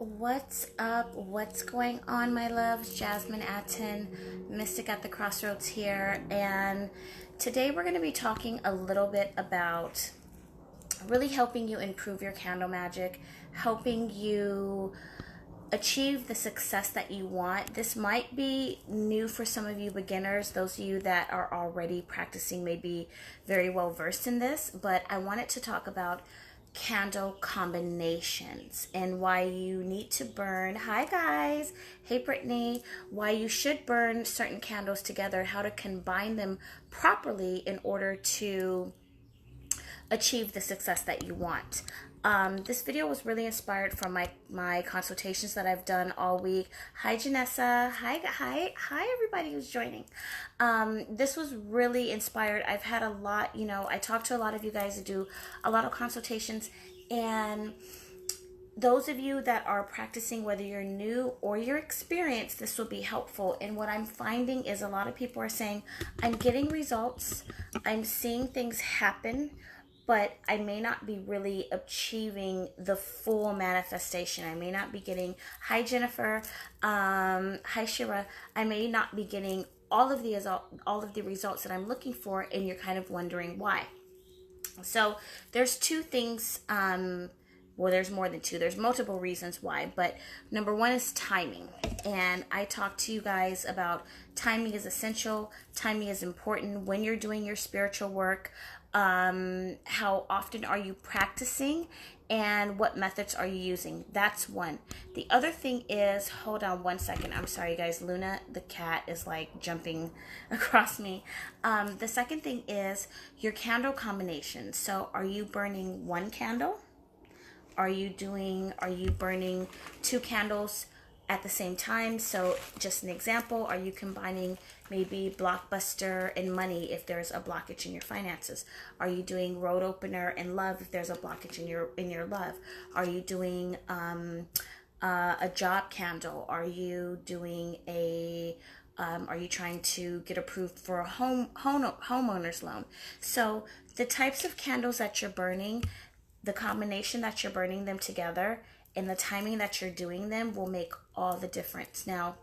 What's up? What's going on, my loves? Jasmine Aten, Mystic at the Crossroads here, and today we're going to be talking a little bit about really helping you improve your candle magic, helping you achieve the success that you want. This might be new for some of you beginners. Those of you that are already practicing may be very well versed in this, but I wanted to talk about candle combinations and why you need to burn. Hi guys. Hey Brittany. Why you should burn certain candles together, how to combine them properly in order to achieve the success that you want. This video was really inspired from my consultations that I've done all week. Hi Janessa. Hi everybody who's joining. This was really inspired. I've had a lot, I talked to a lot of you guys that do a lot of consultations, and those of you that are practicing, whether you're new or you're experienced, this will be helpful. And what I'm finding is a lot of people are saying, I'm getting results, I'm seeing things happen, but I may not be really achieving the full manifestation. I may not be getting, hi Jennifer, hi Shira, I may not be getting all of the results that I'm looking for, and you're kind of wondering why. So there's two things, well, there's more than two. There's multiple reasons why, but number one is timing. And I talked to you guys about timing is essential. Timing is important when you're doing your spiritual work. How often are you practicing, and what methods are you using? That's one. The other thing is, hold on one second. I'm sorry, guys. Luna, the cat, is like jumping across me. The second thing is your candle combination. So are you burning one candle? Are you burning two candles at the same time? So just an example, are you combining maybe blockbuster and money if there's a blockage in your finances? Are you doing road opener and love if there's a blockage in your love? Are you doing a job candle? Are you doing are you trying to get approved for a homeowner's loan? So the types of candles that you're burning, the combination that you're burning them together, and the timing that you're doing them will make all the difference. Now,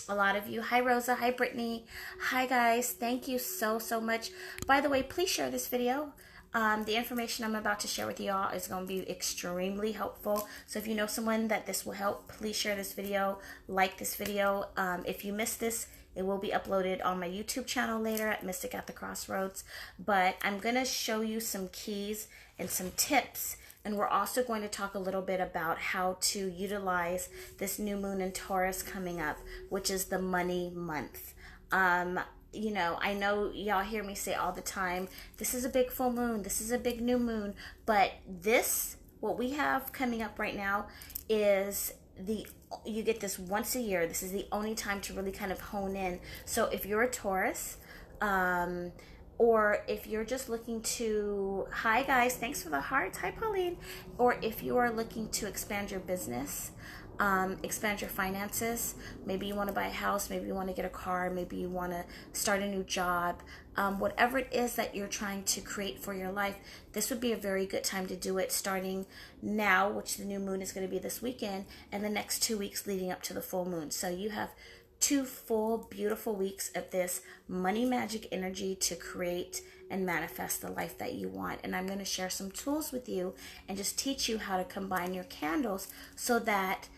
a lot of you, hi Rosa, hi Brittany, hi guys, thank you so much. By the way, please share this video. The information I'm about to share with you all is going to be extremely helpful. So if you know someone that this will help, please share this video, like this video. If you missed this, it will be uploaded on my YouTube channel later at Mystic at the Crossroads. But I'm going to show you some keys and some tips. And we're also going to talk a little bit about how to utilize this new moon in Taurus coming up, which is the money month. I know y'all hear me say all the time, this is a big full moon, this is a big new moon, but what we have coming up right now is you get this once a year. This is the only time to really kind of hone in. So if you're a Taurus, or if you're just looking to, hi guys, thanks for the hearts, hi Pauline, or if you are looking to expand your business, expand your finances, maybe you want to buy a house, maybe you want to get a car, maybe you want to start a new job, whatever it is that you're trying to create for your life, this would be a very good time to do it, starting now, which the new moon is going to be this weekend, and the next 2 weeks leading up to the full moon. So you have 2 full beautiful weeks of this money magic energy to create and manifest the life that you want. And I'm going to share some tools with you and just teach you how to combine your candles so that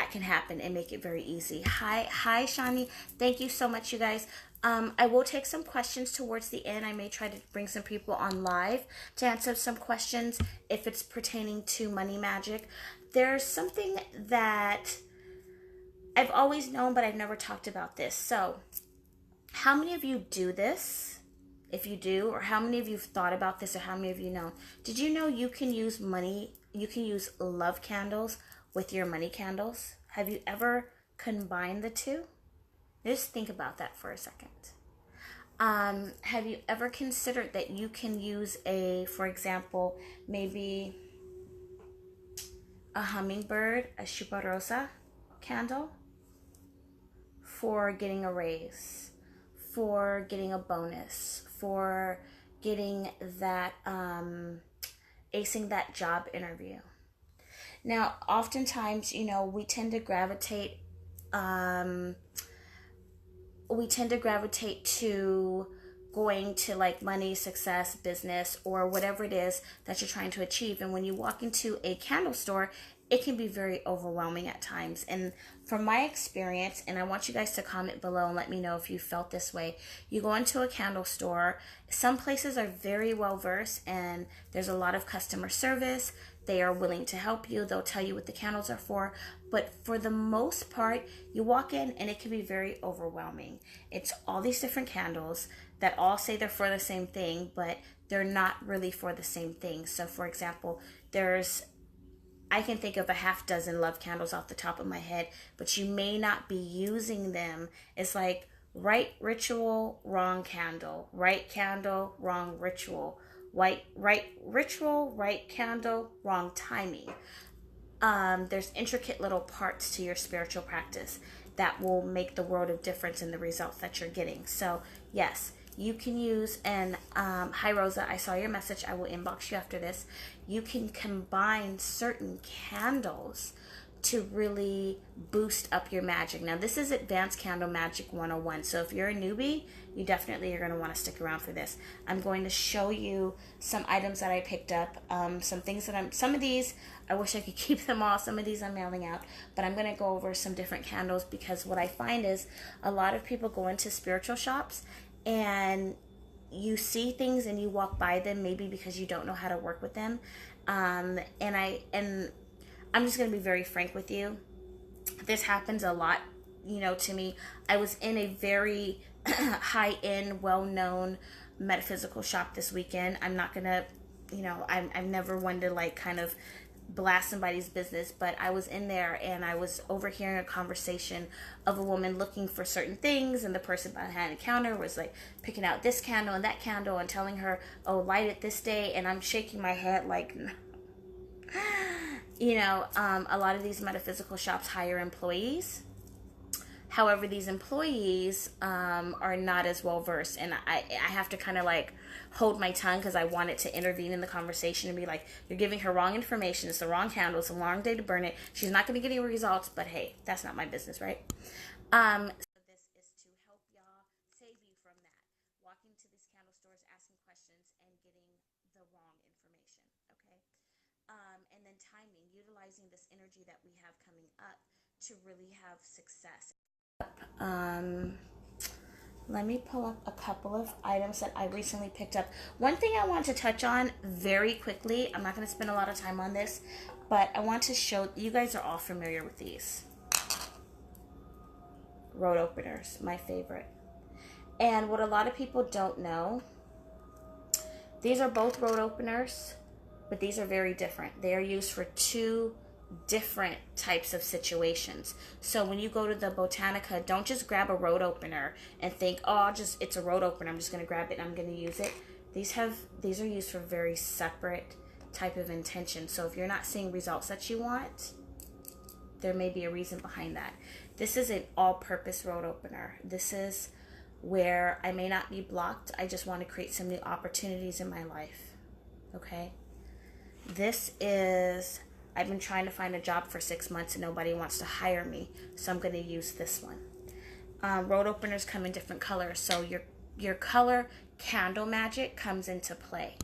can happen and make it very easy. Hi Shani, thank you so much, you guys. I will take some questions towards the end. I may try to bring some people on live to answer some questions if it's pertaining to money magic. There's something that I've always known, but I've never talked about this. So how many of you do this? If you do, or how many of you have thought about this, or how many of you know? Did you know you can use love candles with your money candles? Have you ever combined the two? Just think about that for a second. Have you ever considered that you can use for example, maybe a hummingbird, a chuparosa candle for getting a raise, for getting a bonus, for getting that, acing that job interview? Now, oftentimes, we tend to um, gravitate to going to like money, success, business, or whatever it is that you're trying to achieve. And when you walk into a candle store, it can be very overwhelming at times. And from my experience, and I want you guys to comment below and let me know if you felt this way. You go into a candle store, some places are very well versed and there's a lot of customer service. They are willing to help you. They'll tell you what the candles are for. But for the most part, you walk in and it can be very overwhelming. It's all these different candles that all say they're for the same thing, but they're not really for the same thing. So, for example, I can think of a half dozen love candles off the top of my head, but you may not be using them. It's like right ritual, wrong candle, right candle, wrong ritual, right ritual, right candle, wrong timing. There's intricate little parts to your spiritual practice that will make the world of difference in the results that you're getting. So, yes, you can use, and hi Rosa, I saw your message. I will inbox you after this. You can combine certain candles to really boost up your magic. Now, this is Advanced Candle Magic 101. So if you're a newbie, you definitely are going to want to stick around for this. I'm going to show you some items that I picked up, some things that some of these, I wish I could keep them all. Some of these I'm mailing out, but I'm going to go over some different candles because what I find is a lot of people go into spiritual shops and you see things and you walk by them maybe because you don't know how to work with them. And I'm just going to be very frank with you. This happens a lot, to me. I was in a very high-end, well-known metaphysical shop this weekend. I'm not going to, I'm never one to like kind of blast somebody's business, but I was in there and I was overhearing a conversation of a woman looking for certain things, and the person behind the counter was like picking out this candle and that candle and telling her, oh, light it this day, and I'm shaking my head like a lot of these metaphysical shops hire employees. However, these employees are not as well versed, and I have to kind of like hold my tongue because I wanted to intervene in the conversation and be like, you're giving her wrong information. It's the wrong candle. It's the wrong day to burn it. She's not going to get any results, but hey, that's not my business, right? So this is to help y'all save you from that. Walking to these candle stores, asking questions, and getting the wrong information, okay? And then timing, utilizing this energy that we have coming up to really have success. Um, Let me pull up a couple of items that I recently picked up. One thing I want to touch on very quickly, I'm not going to spend a lot of time on this, but I want to show, you guys are all familiar with these. Road openers, my favorite. And what a lot of people don't know, these are both road openers, but these are very different. They are used for two different types of situations. So when you go to the Botanica, don't just grab a road opener and think, oh, it's a road opener, I'm just going to grab it and I'm going to use it. These are used for very separate type of intention. So if you're not seeing results that you want, there may be a reason behind that. This is an all-purpose road opener. This is where I may not be blocked. I just want to create some new opportunities in my life. Okay? This is, I've been trying to find a job for 6 months and nobody wants to hire me, so I'm going to use this one. Road openers come in different colors, so your color candle magic comes into play.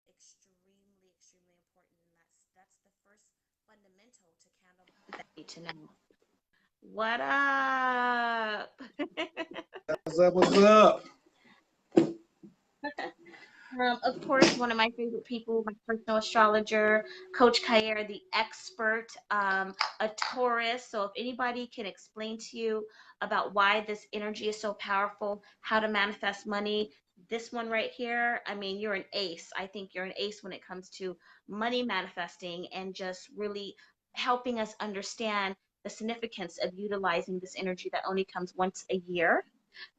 Extremely, extremely important, and that's the first fundamental to candle magic that you need to know. What up? What's up? What's up? Of course, one of my favorite people, my personal astrologer, Coach Khayr, the expert, a Taurus. So, if anybody can explain to you about why this energy is so powerful, how to manifest money, this one right here, I mean, you're an ace. I think you're an ace when it comes to money manifesting and just really helping us understand the significance of utilizing this energy that only comes once a year.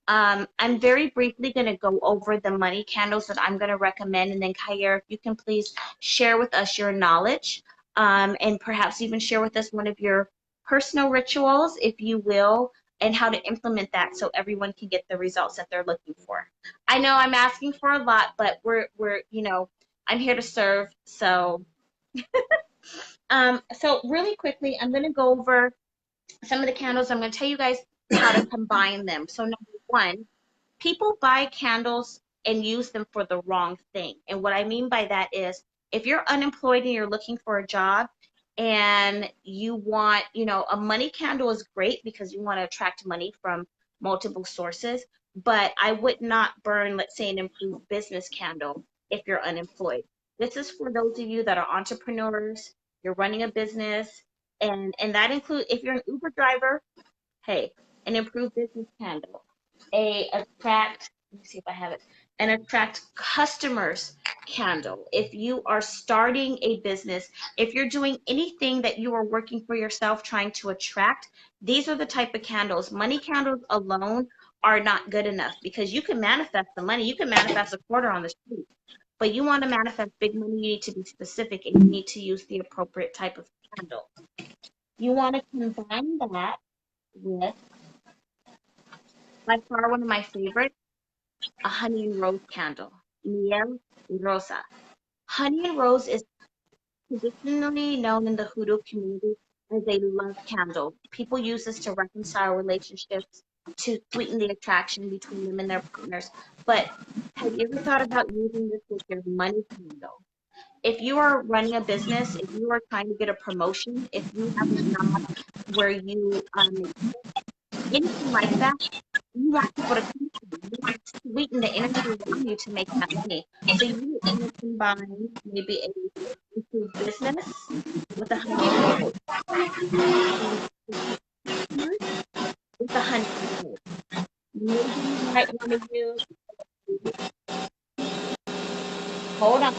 I'm very briefly going to go over the money candles that I'm going to recommend, and then Khayr, if you can please share with us your knowledge, and perhaps even share with us one of your personal rituals, if you will, and how to implement that so everyone can get the results that they're looking for. I know I'm asking for a lot, but we're I'm here to serve. So really quickly, I'm going to go over some of the candles. I'm going to tell you guys how to combine them. So number one, people buy candles and use them for the wrong thing. And what I mean by that is if you're unemployed and you're looking for a job and you want, a money candle is great because you want to attract money from multiple sources, but I would not burn, let's say, an improved business candle if you're unemployed. This is for those of you that are entrepreneurs, you're running a business, and that includes if you're an Uber driver, hey, an improved business candle, let me see if I have it, an attract customers candle. If you are starting a business, if you're doing anything that you are working for yourself, trying to attract, these are the type of candles. Money candles alone are not good enough because you can manifest the money. You can manifest a quarter on the street, but you want to manifest big money, you need to be specific and you need to use the appropriate type of candle. You want to combine that with, by far one of my favorites, a honey and rose candle, miel y rosa. Honey and rose is traditionally known in the hoodoo community as a love candle. People use this to reconcile relationships, to sweeten the attraction between them and their partners. But have you ever thought about using this with your money candle? If you are running a business, if you are trying to get a promotion, if you have a job where you anything like that, you want people to come to you. You want to sweeten the energy around you to make that money. So you would want to combine maybe a improved business with a honey and rose, and with a honey and rose. Maybe you might want to use, hold on,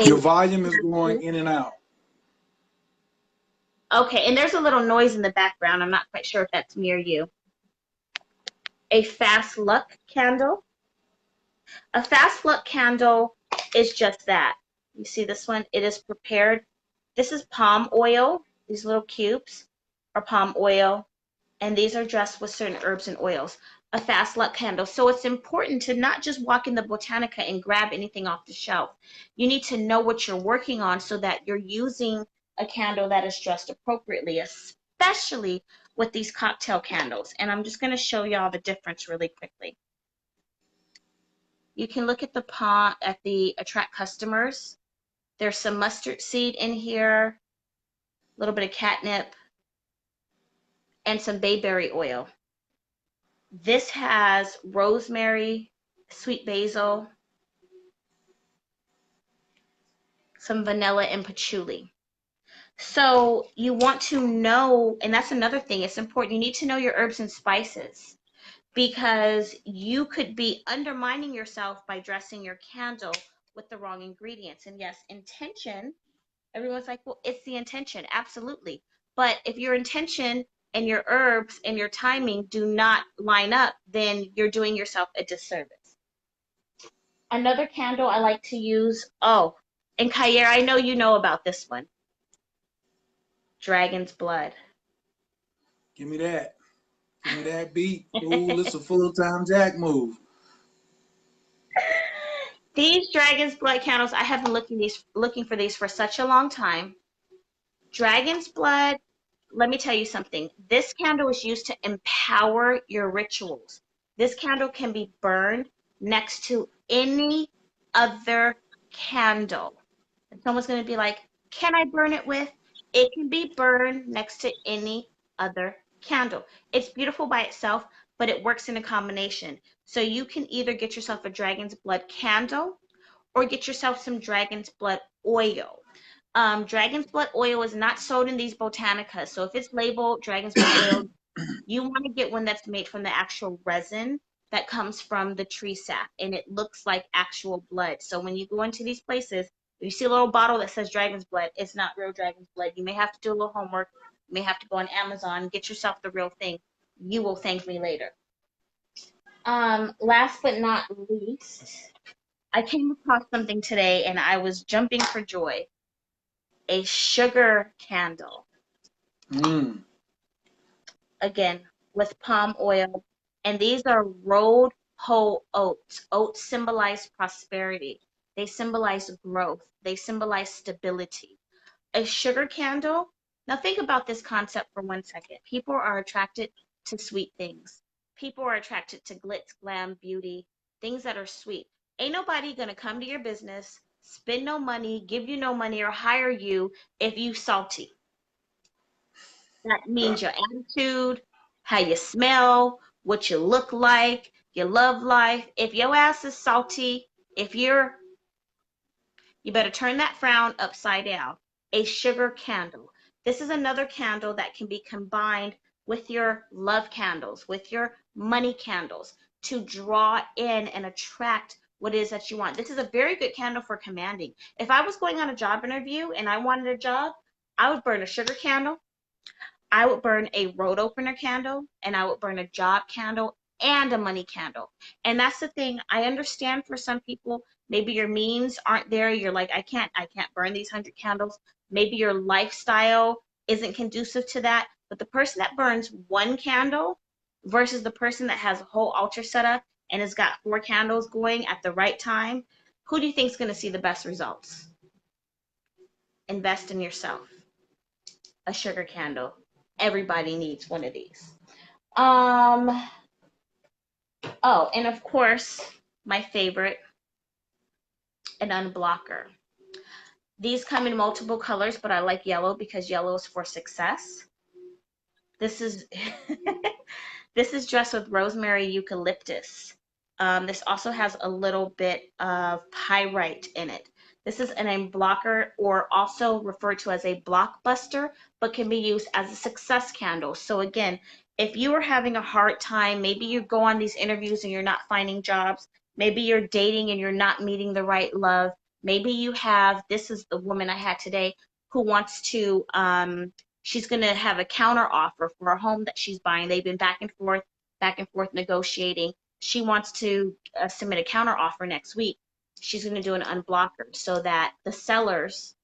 Your a, volume is going in and out. okay, and there's a little noise in the background. I'm not quite sure if that's me or you. A fast luck candle. A fast luck candle is just that. You see this one? It is prepared. This is palm oil. These little cubes are palm oil, and these are dressed with certain herbs and oils. A fast luck candle. So it's important to not just walk in the Botanica and grab anything off the shelf. You need to know what you're working on so that you're using a candle that is dressed appropriately, especially with these cocktail candles. And I'm just going to show y'all the difference really quickly. You can look at the attract customers. There's some mustard seed in here, a little bit of catnip, and some bayberry oil. This has rosemary, sweet basil, some vanilla, and patchouli. So you want to know, and that's another thing, it's important. You need to know your herbs and spices because you could be undermining yourself by dressing your candle with the wrong ingredients. And yes, intention. Everyone's like, well, it's the intention. Absolutely. But if your intention and your herbs and your timing do not line up, then you're doing yourself a disservice. Another candle I like to use, oh, and Khayr, I know you know about this one. Dragon's blood. Give me that. Give me that beat. Ooh, it's a full-time Jack move. These dragon's blood candles, I have been looking for these for such a long time. Dragon's blood, let me tell you something. This candle is used to empower your rituals. This candle can be burned next to any other candle. And someone's going to be like, can I burn it with? It can be burned next to any other candle. It's beautiful by itself, but it works in a combination. So you can either get yourself a dragon's blood candle or get yourself some dragon's blood oil. Dragon's blood oil is not sold in these Botanicas. So if it's labeled dragon's blood oil, you want to get one that's made from the actual resin that comes from the tree sap, and it looks like actual blood. So when you go into these places, if you see a little bottle that says dragon's blood, it's not real dragon's blood. You may have to do a little homework. You may have to go on Amazon, get yourself the real thing. You will thank me later. Last but not least, I came across something today and I was jumping for joy. A sugar candle. Again, with palm oil. And these are rolled whole oats. Oats symbolize prosperity. They symbolize growth. They symbolize stability. A sugar candle, now think about this concept for 1 second. People are attracted to sweet things. People are attracted to glitz, glam, beauty, things that are sweet. Ain't nobody gonna come to your business, spend no money, give you no money, or hire you if you salty. That means your attitude, how you smell, what you look like, your love life. If your ass is salty, if you better turn that frown upside down. A sugar candle. This is another candle that can be combined with your love candles, with your money candles to draw in and attract what it is that you want. This is a very good candle for commanding. If I was going on a job interview and I wanted a job, I would burn a sugar candle, I would burn a road opener candle, and I would burn a job candle and a money candle. And that's the thing. I understand for some people, maybe your means aren't there. You're like, I can't burn these 100 candles. Maybe your lifestyle isn't conducive to that. But the person that burns one candle versus the person that has a whole altar set up and has got 4 candles going at the right time, who do you think is going to see the best results? Invest in yourself. A sugar candle. Everybody needs one of these. Oh, and of course, my favorite, an unblocker. These come in multiple colors, but I like yellow because yellow is for success. This is this is dressed with rosemary eucalyptus. This also has a little bit of pyrite in it. This is an unblocker, or also referred to as a blockbuster, but can be used as a success candle. So again, if you are having a hard time, maybe you go on these interviews and you're not finding jobs, maybe you're dating and you're not meeting the right love, maybe you have, this is the woman I had today who wants to, she's going to have a counter offer for a home that she's buying. They've been back and forth negotiating. She wants to submit a counter offer next week. She's going to do an unblocker so that the sellers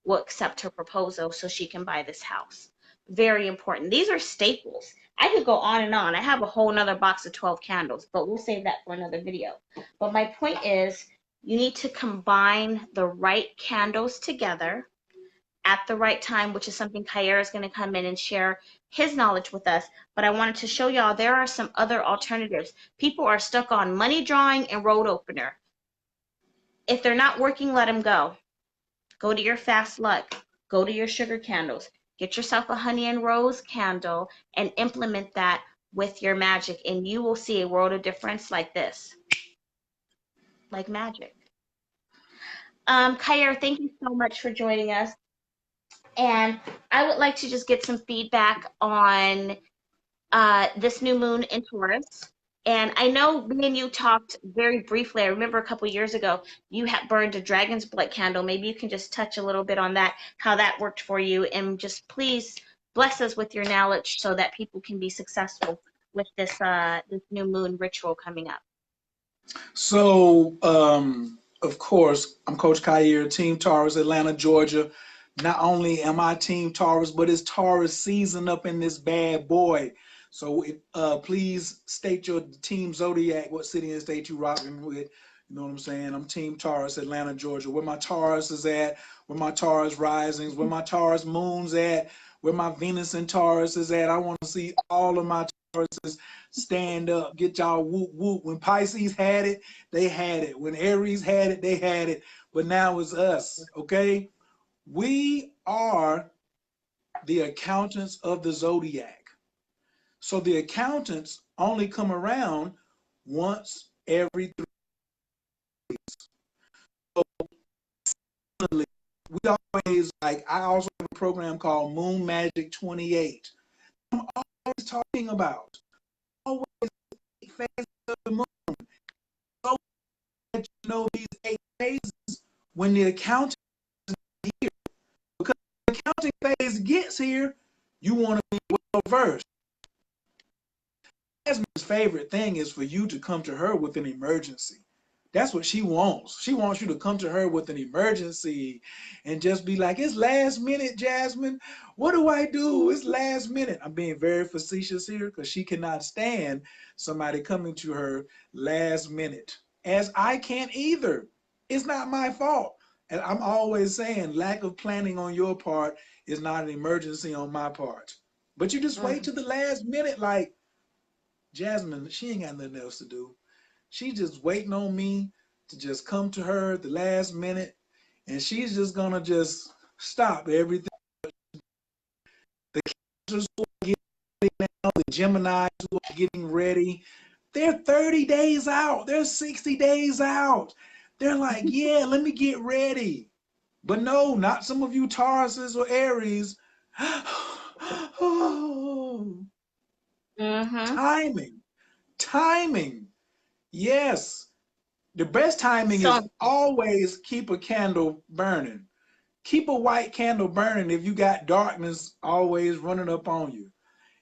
will accept her proposal so she can buy this house. Very important. These are staples. I could go on and on. I have a whole nother box of 12 candles, but we'll save that for another video. But my point is, you need to combine the right candles together at the right time, which is something Khayr is going to come in and share his knowledge with us. But I wanted to show y'all there are some other alternatives. People are stuck on money drawing and road opener. If they're not working, let them go. Go to your fast luck. Go to your sugar candles. Get yourself a honey and rose candle and implement that with your magic, and you will see a world of difference like this. Like magic. Khayr, thank you so much for joining us. And I would like to just get some feedback on this new moon in Taurus. And I know me and you talked very briefly. I remember a couple years ago, you had burned a dragon's blood candle. Maybe you can just touch a little bit on that, how that worked for you. And just please bless us with your knowledge so that people can be successful with this new moon ritual coming up. So, of course, I'm Coach Khayr, Team Taurus, Atlanta, Georgia. Not only am I Team Taurus, but it's Taurus season up in this bad boy. So please state your team zodiac, what city and state you rocking with. You know what I'm saying? I'm Team Taurus, Atlanta, Georgia. Where my Taurus is at, where my Taurus risings, where my Taurus moons at, where my Venus and Taurus is at. I want to see all of my Tauruses stand up, get y'all whoop whoop. When Pisces had it, they had it. When Aries had it, they had it. But now it's us, okay? We are the accountants of the zodiac. So the accountants only come around once every 3 weeks. So we always, like, I also have a program called Moon Magic 28. I'm always talking about always 8 phases of the moon. So that you know these 8 phases when the accountant is here. Because when the accounting phase gets here, you want to be well versed. Jasmine's favorite thing is for you to come to her with an emergency. That's what she wants. She wants you to come to her with an emergency and just be like, it's last minute, Jasmine. What do I do? It's last minute. I'm being very facetious here because she cannot stand somebody coming to her last minute, as I can't either. It's not my fault. And I'm always saying lack of planning on your part is not an emergency on my part. But you just wait Mm-hmm. to the last minute, like Jasmine, she ain't got nothing else to do. She's just waiting on me to just come to her at the last minute, and she's just gonna just stop everything. The Cancers who are getting ready now, the Geminis who are getting ready, they're 30 days out. They're 60 days out. They're like, yeah, let me get ready. But no, not some of you Tauruses or Aries. Oh, Mm-hmm. timing, timing. Yes, the best timing is So, always keep a candle burning. Keep a white candle burning if you got darkness always running up on you.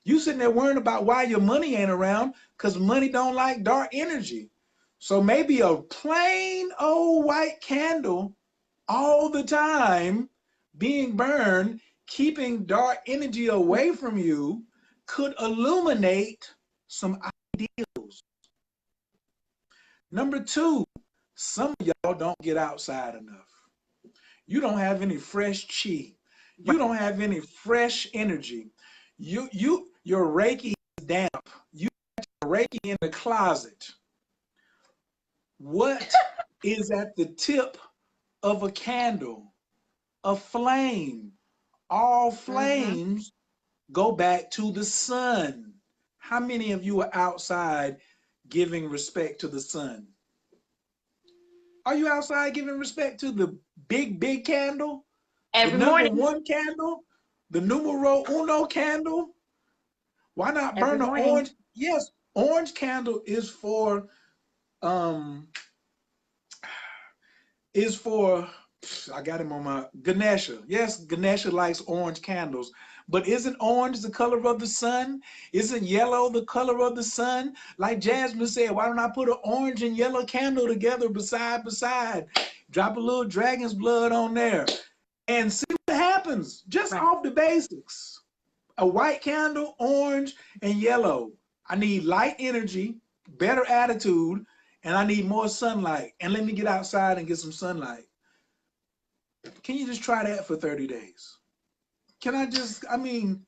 You sitting there worrying about why your money ain't around because money don't like dark energy. So maybe a plain old white candle all the time being burned, keeping dark energy away from you, could illuminate some ideals. Number two, some of y'all don't get outside enough. You don't have any fresh chi. You don't have any fresh energy. Your Reiki is damp. You have Reiki in the closet. What is at the tip of a candle? A flame. All mm-hmm. flames go back to the sun. How many of you are outside giving respect to the sun? Are you outside giving respect to the big candle? The Every number morning. one candle? The numero uno candle? Why not Every burn an morning. orange? Yes, orange candle um is for I got him on my Ganesha. Yes, Ganesha likes orange candles. But isn't orange the color of the sun? Isn't yellow the color of the sun? Like Jasmine said, why don't I put an orange and yellow candle together beside? Drop a little dragon's blood on there and see what happens just Right. off the basics. A white candle, orange, and yellow. I need light energy, better attitude, and I need more sunlight. And let me get outside and get some sunlight. Can you just try that for 30 days? Can I just, I mean,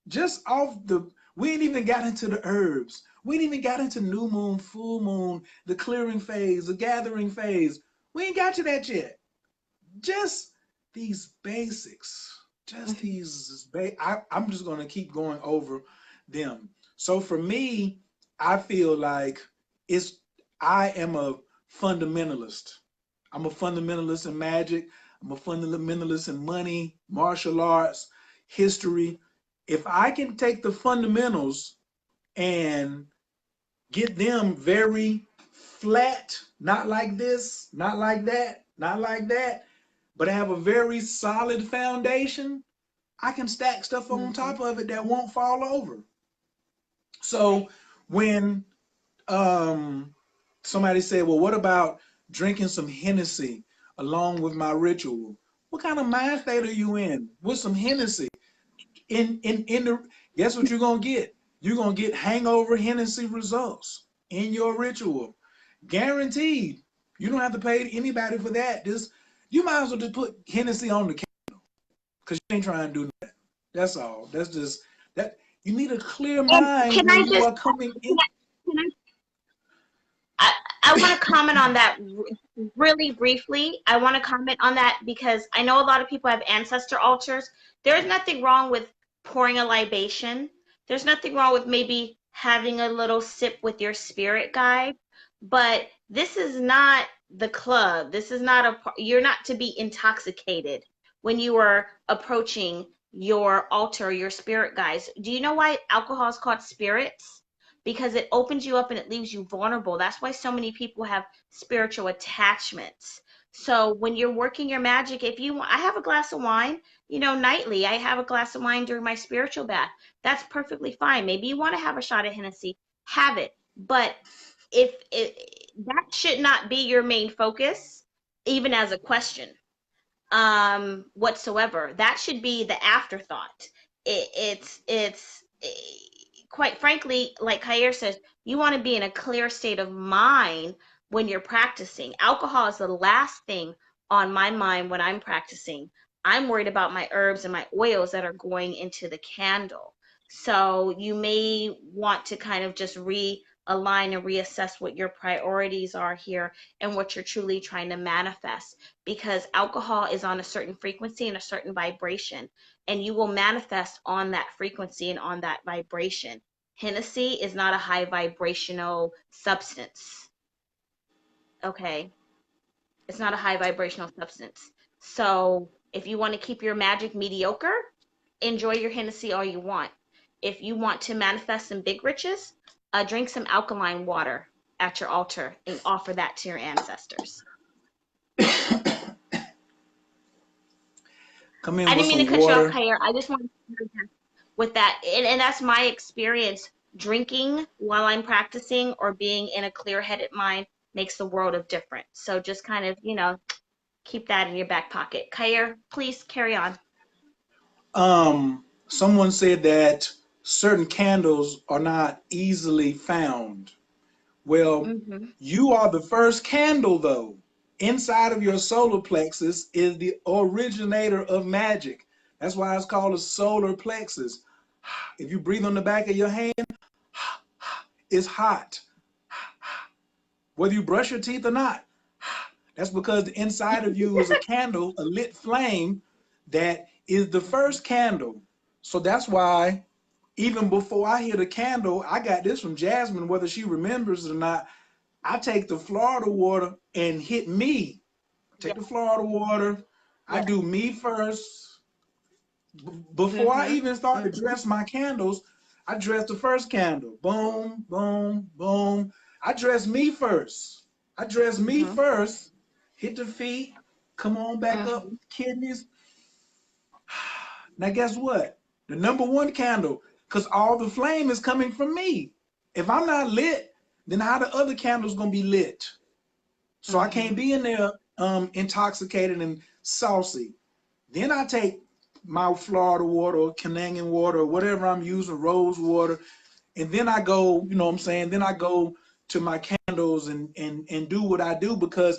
just off the, we ain't even got into the herbs. We ain't even got into new moon, full moon, the clearing phase, the gathering phase. We ain't got to that yet. Just these basics, just Mm-hmm. these, I'm just going to keep going over them. So for me, I feel like it's, I am a fundamentalist. I'm a fundamentalist in magic. I'm a fundamentalist in money, martial arts, history. If I can take the fundamentals and get them very flat, not like this, not like that, not like that, but have a very solid foundation, I can stack stuff on Mm-hmm. top of it that won't fall over. So Right. when somebody said, well, what about drinking some Hennessy along with my ritual? What kind of mind state are you in with some Hennessy? In the guess what you're gonna get? You're gonna get hangover Hennessy results in your ritual. Guaranteed. You don't have to pay anybody for that. Just you might as well just put Hennessy on the candle because you ain't trying to do that. That's all. That's just that you need a clear And mind can when I you just, are coming can in. can I want to comment on that really briefly. I want to comment on that because I know a lot of people have ancestor altars. There's nothing wrong with pouring a libation. There's nothing wrong with maybe having a little sip with your spirit guide. But this is not the club. This is not you're not to be intoxicated when you are approaching your altar, your spirit guides. Do you know why alcohol is called spirits? Because it opens you up and it leaves you vulnerable. That's why so many people have spiritual attachments. So when you're working your magic, if you want, I have a glass of wine, nightly. I have a glass of wine during my spiritual bath. That's perfectly fine. Maybe you want to have a shot of Hennessy, have it. But if that should not be your main focus, even as a question whatsoever. That should be the afterthought. Quite frankly, like Khayr says, you want to be in a clear state of mind when you're practicing. Alcohol is the last thing on my mind when I'm practicing. I'm worried about my herbs and my oils that are going into the candle. So you may want to kind of just realign and reassess what your priorities are here and what you're truly trying to manifest, because alcohol is on a certain frequency and a certain vibration, and you will manifest on that frequency and on that vibration. Hennessy is not a high vibrational substance. Okay. It's not a high vibrational substance. So if you want to keep your magic mediocre, enjoy your Hennessy all you want. If you want to manifest some big riches, drink some alkaline water at your altar and offer that to your ancestors. Come in I with didn't mean to some cut you off, water. Khayr. I just wanted to with that. And that's my experience. Drinking while I'm practicing or being in a clear-headed mind makes the world of difference. So just kind of, keep that in your back pocket. Khayr, please carry on. Someone said that certain candles are not easily found. Well, Mm-hmm. you are the first candle, though. Inside of your solar plexus is the originator of magic. That's why it's called a solar plexus. If you breathe on the back of your hand, it's hot. Whether you brush your teeth or not, that's because the inside of you is a candle, a lit flame that is the first candle. So that's why even before I hit a candle, I got this from Jasmine, whether she remembers it or not. I take the Florida water and hit me. Take Yes, the Florida water. I yes. do me first. Before I Mm-hmm. even start to Mm-hmm. dress my candles, I dress the first candle. Boom, boom, boom. I dress me first. I dress me Mm-hmm. first. Hit the feet. Come on back up, Mm-hmm. kidneys. Now, guess what? The number one candle, because all the flame is coming from me. If I'm not lit, then how the other candles gonna be lit? So I Mm-hmm. can't be in there intoxicated and saucy. Then I take my Florida water or Canadian water or whatever I'm using, rose water, and then I go, you know what I'm saying? Then I go to my candles and do what I do because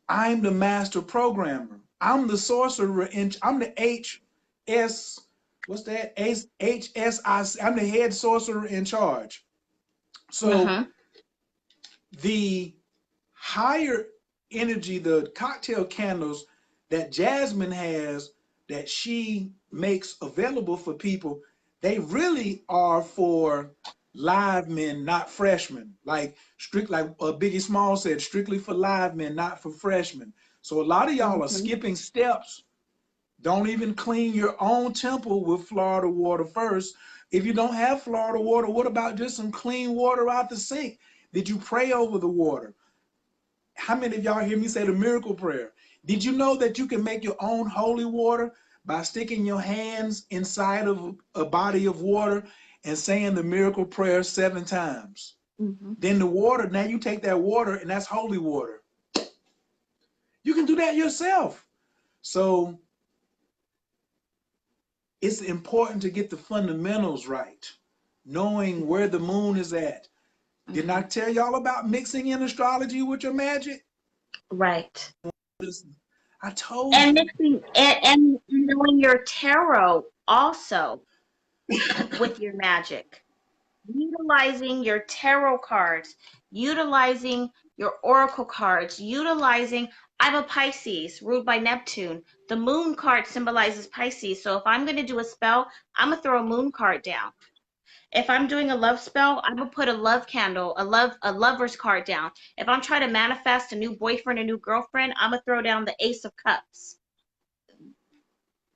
I'm the master programmer. I'm the sorcerer, and I'm the HS. What's that? HSIC. I'm the head sorcerer in charge. So Mm-hmm. the higher energy, the cocktail candles that Jasmine has that she makes available for people, they really are for live men, not freshmen. Like strict, like Biggie Small said, strictly for live men, not for freshmen. So a lot of y'all are Mm-hmm. skipping steps. Don't even clean your own temple with Florida water first. If you don't have Florida water, what about just some clean water out the sink? Did you pray over the water? How many of y'all hear me say the miracle prayer? Did you know that you can make your own holy water by sticking your hands inside of a body of water and saying the miracle prayer 7 times? Mm-hmm. Then the water, now you take that water and that's holy water. You can do that yourself. So it's important to get the fundamentals right, knowing where the moon is at. Didn't I Mm-hmm. tell y'all about mixing in astrology with your magic? Right. I told And you. mixing and knowing your tarot also with your magic. Utilizing your tarot cards, utilizing your oracle cards, utilizing, I'm a Pisces, ruled by Neptune. The moon card symbolizes Pisces. So if I'm going to do a spell, I'm going to throw a moon card down. If I'm doing a love spell, I'm gonna put a love candle, a lover's card down. If I'm trying to manifest a new boyfriend, a new girlfriend, I'm gonna throw down the Ace of Cups.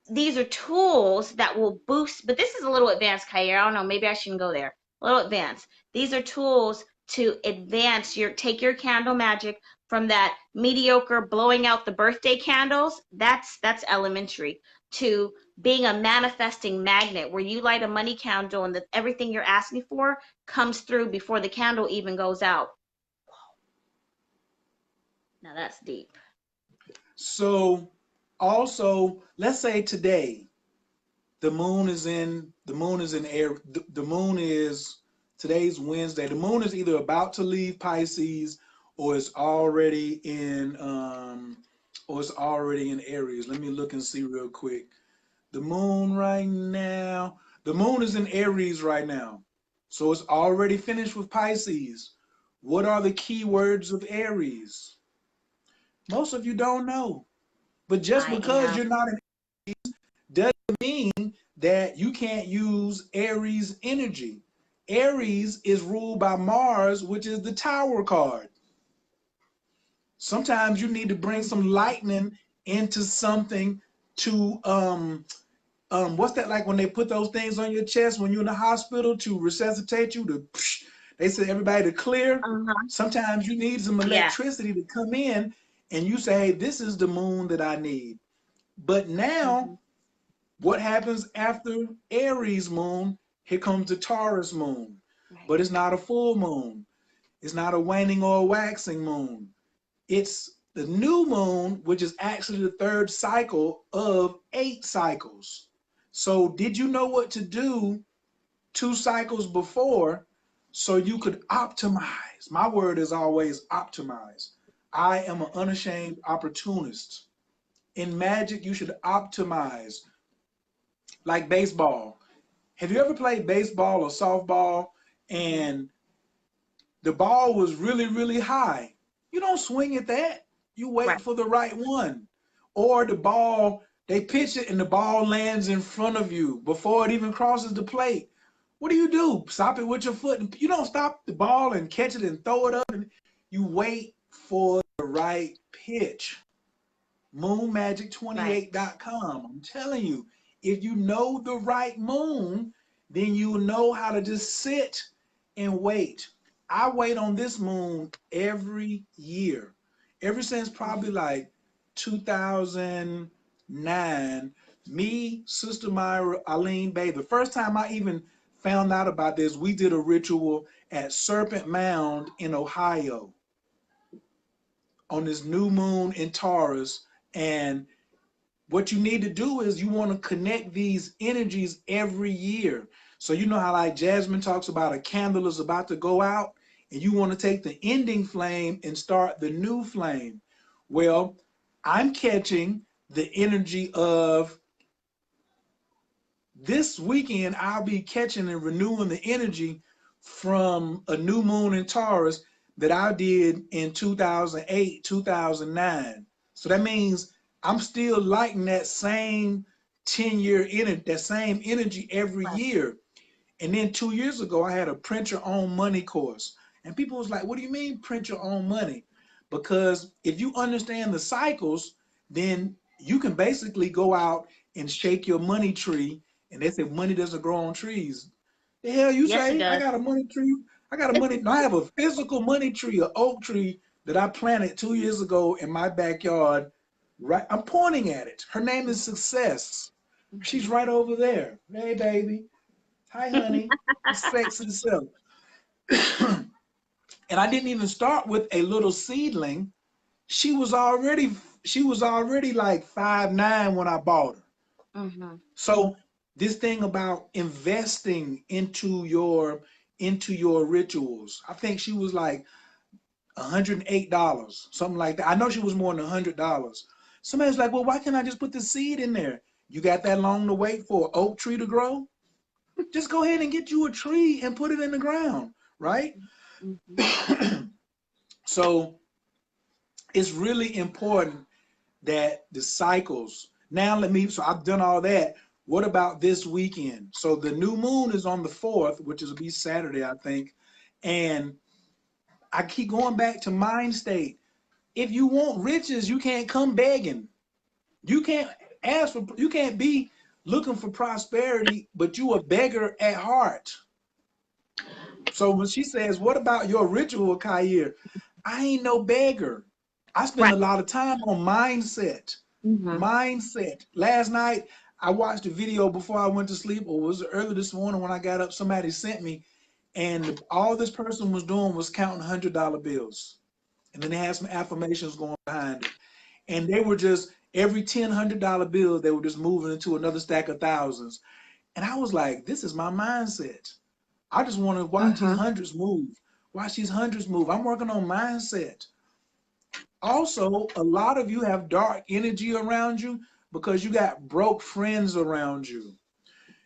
These are tools that will boost, but this is a little advanced, Khayr. I don't know, maybe I shouldn't go there. A little advanced. These are tools to advance take your candle magic from that mediocre blowing out the birthday candles. That's elementary to being a manifesting magnet where you light a money candle and everything you're asking for comes through before the candle even goes out. Now that's deep. So also, let's say today the moon is in air. The moon is, today's Wednesday. The moon is either about to leave Pisces or it's already in Aries. Let me look and see real quick. The moon right now, the moon is in Aries right now. So it's already finished with Pisces. What are the key words of Aries? Most of you don't know. But just I because am. you're not in doesn't mean that you can't use Aries energy. Aries is ruled by Mars, which is the Tower card. Sometimes you need to bring some lightning into something to what's that, like when they put those things on your chest when you're in the hospital to resuscitate you, to they say everybody to clear. Uh-huh. Sometimes you need some Yeah. electricity to come in and you say, hey, this is the moon that I need. But now Mm-hmm. what happens after Aries moon? Here comes the Taurus moon. Right. But it's not a full moon. It's not a waning or a waxing moon. It's the new moon, which is actually the third cycle of 8 cycles. So did you know what to do 2 cycles before so you could optimize? My word is always optimize. I am an unashamed opportunist. In magic, you should optimize. Like baseball. Have you ever played baseball or softball Mm-hmm. and the ball was really, really high? You don't swing at that. You Right. wait for the right one. Or the ball, they pitch it and the ball lands in front of you before it even crosses the plate. What do? Stop it with your foot. You don't stop the ball and catch it and throw it up. And you wait for the right pitch. Right. Moonmagic28.com. I'm telling you, if you know the right moon, then you know how to just sit and wait. I wait on this moon every year, ever since probably Mm-hmm. like 2009. Me, Sister Myra, Eileen Bay, the first time I even found out about this, we did a ritual at Serpent Mound in Ohio on this new moon in Taurus. And what you need to do is you want to connect these energies every year. So you know how like Jasmine talks about a candle is about to go out and you want to take the ending flame and start the new flame. Well, I'm catching the energy of this weekend. I'll be catching and renewing the energy from a new moon in Taurus that I did in 2008, 2009. So that means I'm still lighting that same 10-year energy, that same energy every Right. year. And then 2 years ago, I had a print your own money course. And people was like, what do you mean print your own money? Because if you understand the cycles, then you can basically go out and shake your money tree. And they say money doesn't grow on trees. The hell you Yes, it say? I does. got a money tree. I have a physical money tree, an oak tree that I planted 2 years ago in my backyard. Right, I'm pointing at it. Her name is Success. She's Mm-hmm. right over there. Hey, baby. Hi, honey. It's sexy self. And I didn't even start with a little seedling. She was already like 5'9" when I bought her. Mm-hmm. So this thing about investing into your rituals. I think she was like $108, something like that. I know she was more than $100. Somebody's like, well, why can't I just put the seed in there? You got that long to wait for an oak tree to grow? Just go ahead and get you a tree and put it in the ground, right? Mm-hmm. So it's really important that the cycles. Now so I've done all that. What about this weekend? So the new moon is on the 4th, which is be Saturday, I think. And I keep going back to mind state. If you want riches, you can't come begging. You can't you can't be looking for prosperity, but you a beggar at heart. So when she says, what about your ritual, Khayr? I ain't no beggar. I spend Right. a lot of time on mindset. Mm-hmm. Mindset. Last night, I watched a video before I went to sleep, or was it early this morning when I got up? Somebody sent me, and all this person was doing was counting $100 bills. And then they had some affirmations going behind it. And they were just, every $100 bill, they were just moving into another stack of thousands. And I was like, this is my mindset. I just want to watch these hundreds move. Watch these hundreds move. I'm working on mindset. Also, a lot of you have dark energy around you because you got broke friends around you.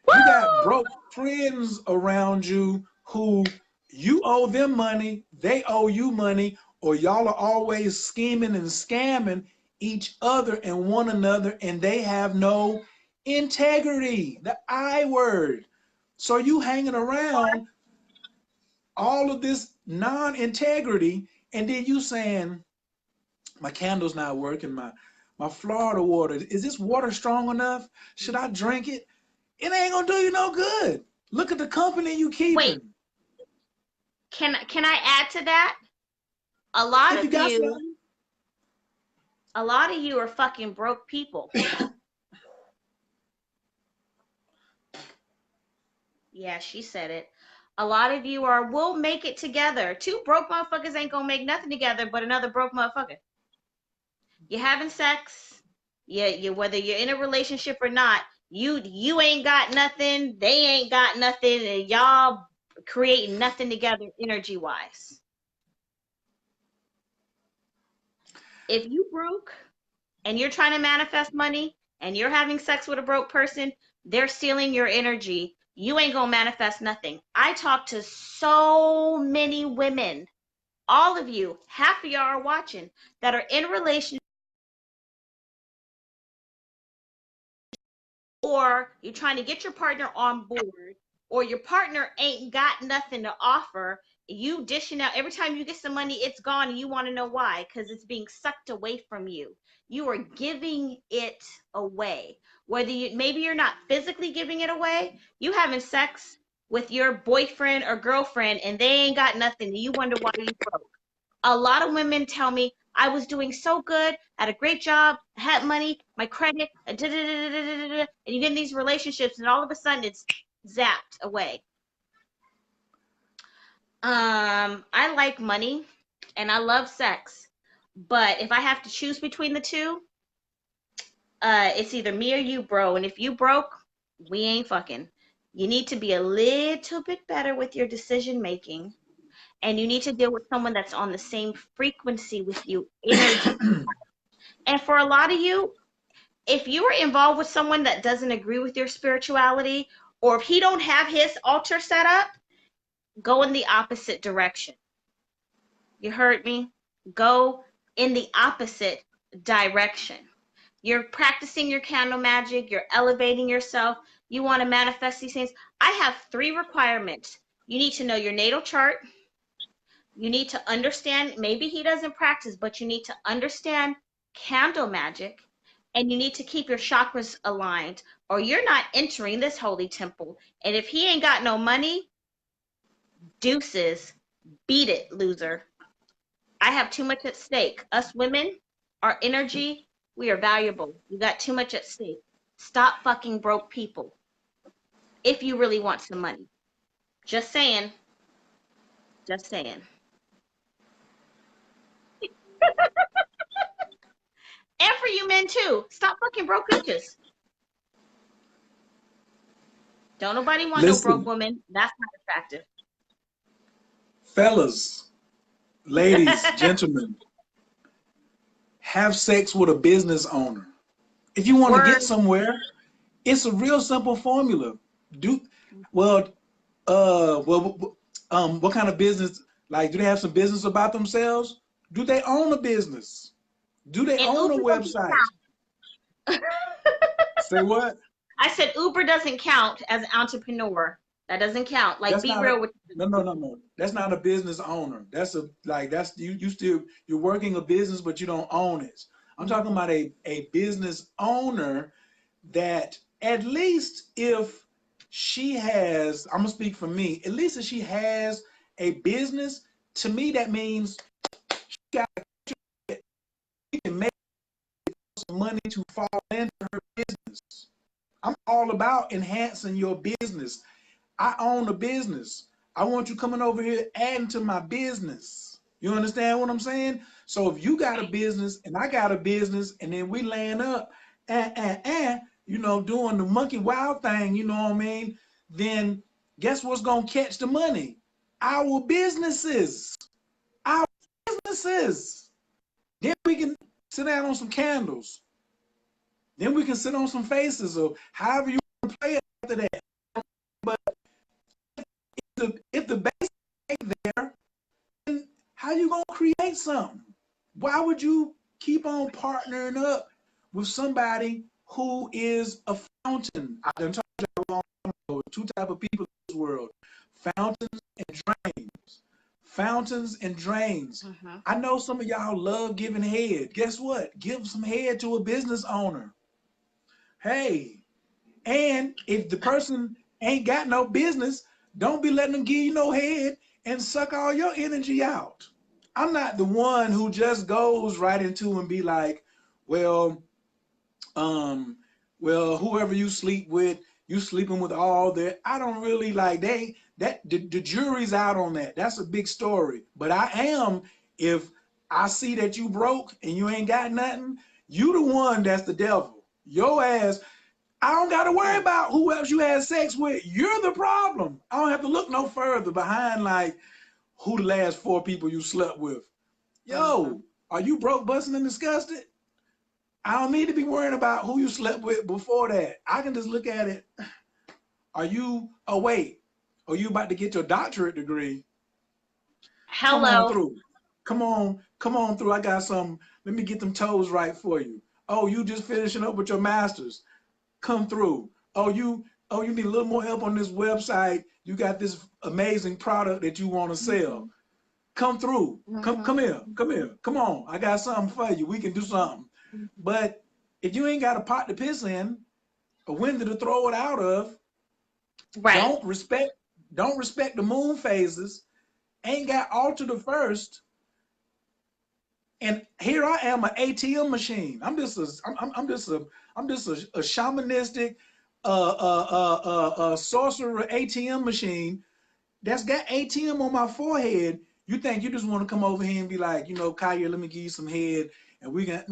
You got broke friends around you who you owe them money, they owe you money, or y'all are always scheming and scamming each other and one another, and they have no integrity, the I word. So you hanging around all of this non-integrity, and then you saying, my candle's not working, my Florida water, is this water strong enough? Should I drink it? It ain't gonna do you no good. Look at the company you keeping. Wait, can I add to that? A lot of you are fucking broke people. Yeah, she said it. A lot of you are, we'll make it together. Two broke motherfuckers ain't gonna make nothing together but another broke motherfucker. You're having sex. You whether you're in a relationship or not, you ain't got nothing, they ain't got nothing, and y'all creating nothing together energy wise. If you broke and you're trying to manifest money and you're having sex with a broke person, they're stealing your energy. You ain't gonna manifest nothing. I talk to so many women, all of you, half of y'all are watching, that are in relationships, or you're trying to get your partner on board, or your partner ain't got nothing to offer. You dishing out every time you get some money, it's gone, and you want to know why, because it's being sucked away from you. You are giving it away. Whether maybe you're not physically giving it away, you having sex with your boyfriend or girlfriend and they ain't got nothing, and you wonder why you broke. A lot of women tell me, I was doing so good, had a great job, had money, my credit, and you get in these relationships and all of a sudden it's zapped away. I like money and I love sex, but if I have to choose between the two, it's either me or you, bro. And if you broke, we ain't fucking. You need to be a little bit better with your decision making, and you need to deal with someone that's on the same frequency with you, energy. And for a lot of you, if you are involved with someone that doesn't agree with your spirituality, or if he don't have his altar set up, go in the opposite direction. You heard me? Go in the opposite direction. You're practicing your candle magic. You're elevating yourself. You want to manifest these things. I have 3 requirements. You need to know your natal chart. You need to understand, maybe he doesn't practice, but you need to understand candle magic, and you need to keep your chakras aligned, or you're not entering this holy temple. And if he ain't got no money, deuces, beat it, loser. I have too much at stake. Us women, our energy, we are valuable. You got too much at stake. Stop fucking broke people if you really want some money. Just saying. Just saying. And for you men too. Stop fucking broke bitches. Don't nobody want no broke woman. That's not attractive. Fellas, ladies, gentlemen, have sex with a business owner. If you want to get somewhere, it's a real simple formula. What kind of business? Like, do they have some business about themselves? Do they own a business? Do they own a website? Say what? I said Uber doesn't count as an entrepreneur. That doesn't count. Like, be real with you. No. That's not a business owner. You're working a business, but you don't own it. I'm talking about a business owner that, at least if she has, I'm gonna speak for me, at least if she has a business, to me that means she can make some money to fall into her business. I'm all about enhancing your business. I own a business. I want you coming over here adding to my business. You understand what I'm saying? So if you got a business and I got a business, and then we land up, doing the monkey wild thing, you know what I mean? Then guess what's gonna catch the money? Our businesses. Our businesses. Then we can sit down on some candles. Then we can sit on some faces, or however you want to play it after that. But if the base ain't there, then how you gonna create something? Why would you keep on partnering up with somebody who is a fountain? I done told you a long time ago, two type of people in this world: fountains and drains. Fountains and drains. I know some of y'all love giving head. Guess what? Give some head to a business owner. Hey, and if the person ain't got no business, don't be letting them give you no head and suck all your energy out. I'm not the one who just goes right into and be like, well, whoever you sleep with, you sleeping with all that. I don't really like the jury's out on that. That's a big story. But I am, if I see that you broke and you ain't got nothing, you the one that's the devil. Your ass, I don't got to worry about who else you had sex with. You're the problem. I don't have to look no further behind like who the last 4 people you slept with. Yo, are you broke, busting, and disgusted? I don't need to be worrying about who you slept with before that. I can just look at it. Are you, oh wait, are you about to get your doctorate degree? Hello. Come on through. Come on through. I got some, let me get them toes right for you. Oh, you just finishing up with your master's. Come through. Oh, you need a little more help on this website. You got this amazing product that you want to sell. Come through. Come here. Come on. I got something for you. We can do something. But if you ain't got a pot to piss in, a window to throw it out of, right? Don't respect the moon phases, ain't got altar the first, and here I am, an ATM machine. I'm just a shamanistic sorcerer ATM machine that's got ATM on my forehead. You think you just want to come over here and be like, Khayr, let me give you some head, and we can't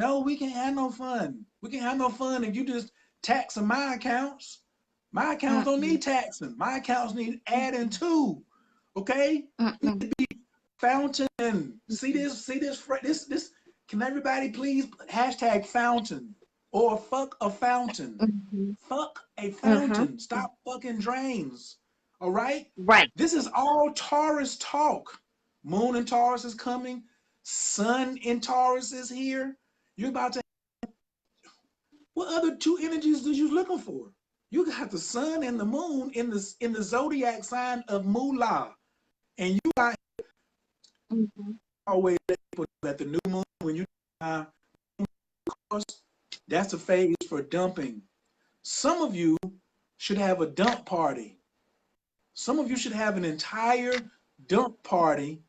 have no fun. We can't have no fun if you just taxing my accounts. My accounts don't need taxing. My accounts need adding to. Okay? Fountain. See this. Can everybody please hashtag fountain or fuck a fountain? Fuck a fountain. Stop fucking drains. All right? Right. This is all Taurus talk. Moon in Taurus is coming. Sun in Taurus is here. You're about to. What other 2 energies are you looking for? You got the sun and the moon in the zodiac sign of Moolah, and you got always at the new moon when you that's a phase for dumping. Some of you should have a dump party. Some of you should have an entire dump party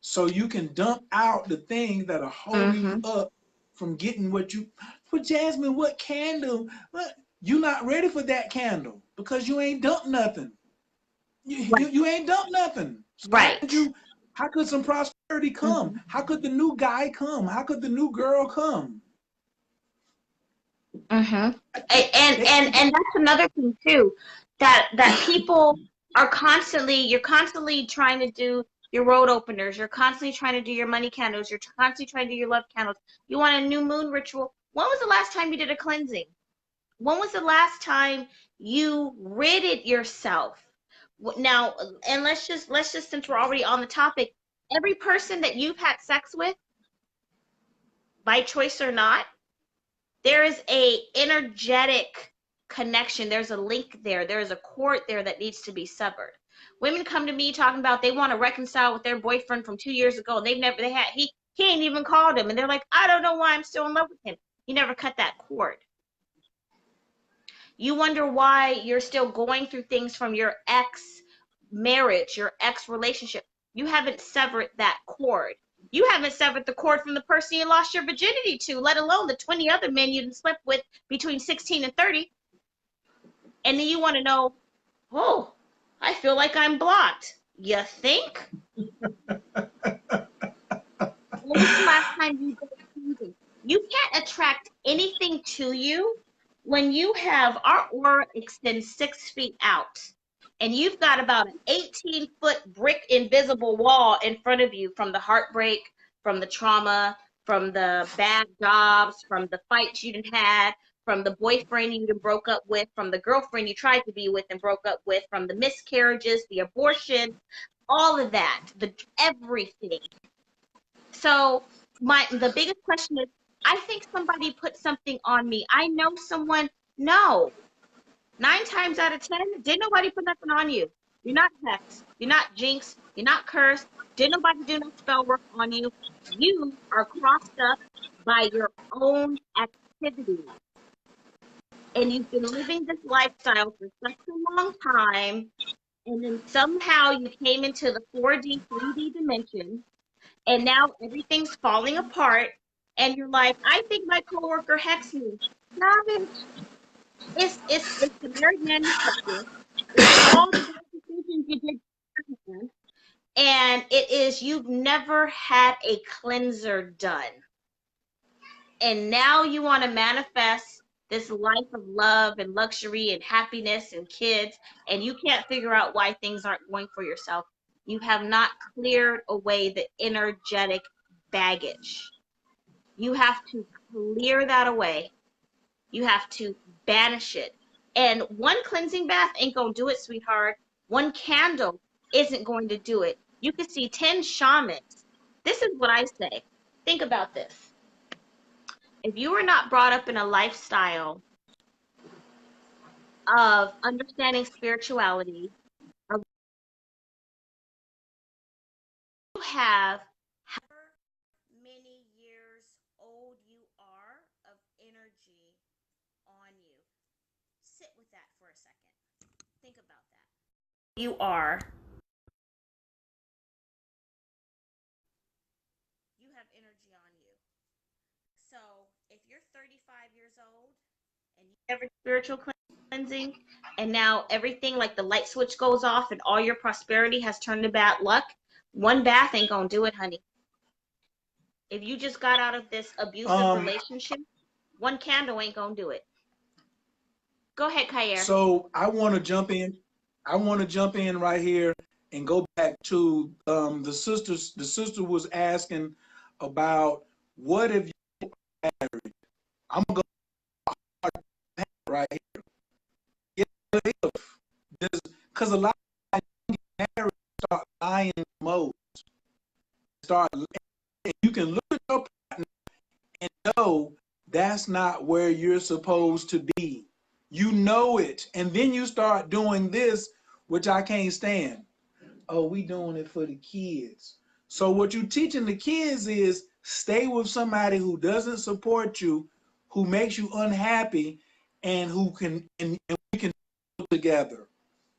so you can dump out the things that are holding you up from getting what you. For Jasmine, what candle? What? You're not ready for that candle because you ain't dumped nothing. You ain't dumped nothing. So right. How could some prosperity come? How could the new guy come? How could the new girl come? And that's another thing too, that people are you're constantly trying to do your road openers, you're constantly trying to do your money candles, you're constantly trying to do your love candles. You want a new moon ritual. When was the last time you did a cleansing? When was the last time you ridded yourself? Now, and let's just since we're already on the topic, every person that you've had sex with, by choice or not, there is a energetic connection. There's a link there. There is a cord there that needs to be severed. Women come to me talking about they want to reconcile with their boyfriend from 2 years ago, and he ain't even called them, and they're like, I don't know why I'm still in love with him. You never cut that cord. You wonder why you're still going through things from your ex marriage, your ex relationship. You haven't severed that cord. You haven't severed the cord from the person you lost your virginity to, let alone the 20 other men you slept with between 16 and 30. And then you want to know, oh, I feel like I'm blocked. You think? when was the last time you did cleansing? You can't attract anything to you when you have our aura extends 6 feet out, and you've got about an 18-foot brick invisible wall in front of you from the heartbreak, from the trauma, from the bad jobs, from the fights you done had, from the boyfriend you done broke up with, from the girlfriend you tried to be with and broke up with, from the miscarriages, the abortion, all of that, the everything. So the biggest question is, I think somebody put something on me. I know someone. No, 9 times out of 10, didn't nobody put nothing on you. You're not hexed. You're not jinxed. You're not cursed. Didn't nobody do no spell work on you. You are crossed up by your own activities. And you've been living this lifestyle for such a long time. And then somehow you came into the 4D, 3D dimension. And now everything's falling apart. And you're like, I think my coworker hexed me. Nah, bitch. It's the married manuscripture. It's all the bad decisions you did. And it is, you've never had a cleanser done. And now you want to manifest this life of love and luxury and happiness and kids, and you can't figure out why things aren't going for yourself. You have not cleared away the energetic baggage. You have to clear that away. You have to banish it. And one cleansing bath ain't going to do it, sweetheart. One candle isn't going to do it. You could see 10 shamans. This is what I say. Think about this. If you were not brought up in a lifestyle of understanding spirituality, of you have however many years old you are of energy on you. Sit with that for a second. Think about that. You are. You have energy on you. So if you're 35 years old and you have a spiritual cleansing, and now everything like the light switch goes off and all your prosperity has turned to bad luck, one bath ain't gonna do it, honey. If you just got out of this abusive relationship, one candle ain't gonna do it. Go ahead, Khayr. So I want to jump in. I want to jump in right here and go back to the sisters. The sister was asking about what if you married. I'm going to right here. Because a lot of married start lying most. Start. You can look at your partner and know that's not where you're supposed to be. You know it. And then you start doing this, which I can't stand. Oh, we doing it for the kids. So what you're teaching the kids is stay with somebody who doesn't support you, who makes you unhappy, and who can and we can work together.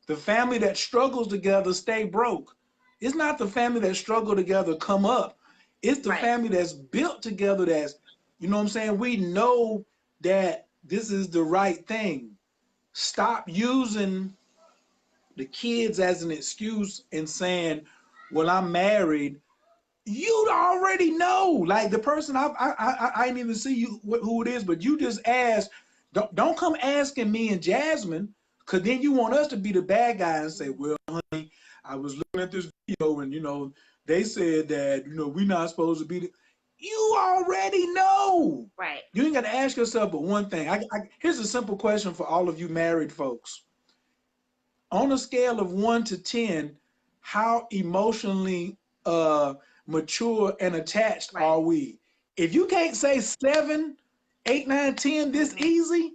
The family that struggles together stay broke. It's not the family that struggle together come up. It's the family that's built together that's, you know what I'm saying? We know that this is the right thing. Stop using the kids as an excuse and saying, well, I'm married. You already know. Like the person, I didn't even see you who it is, but you just asked. Don't come asking me and Jasmine, because then you want us to be the bad guy and say, well, honey, I was looking at this video and, they said that, we're not supposed to be the. You already know. Right. You ain't got to ask yourself but one thing. Here's a simple question for all of you married folks. On a scale of 1 to 10, how emotionally mature and attached are we? If you can't say 7, 8, 9, 10 this easy,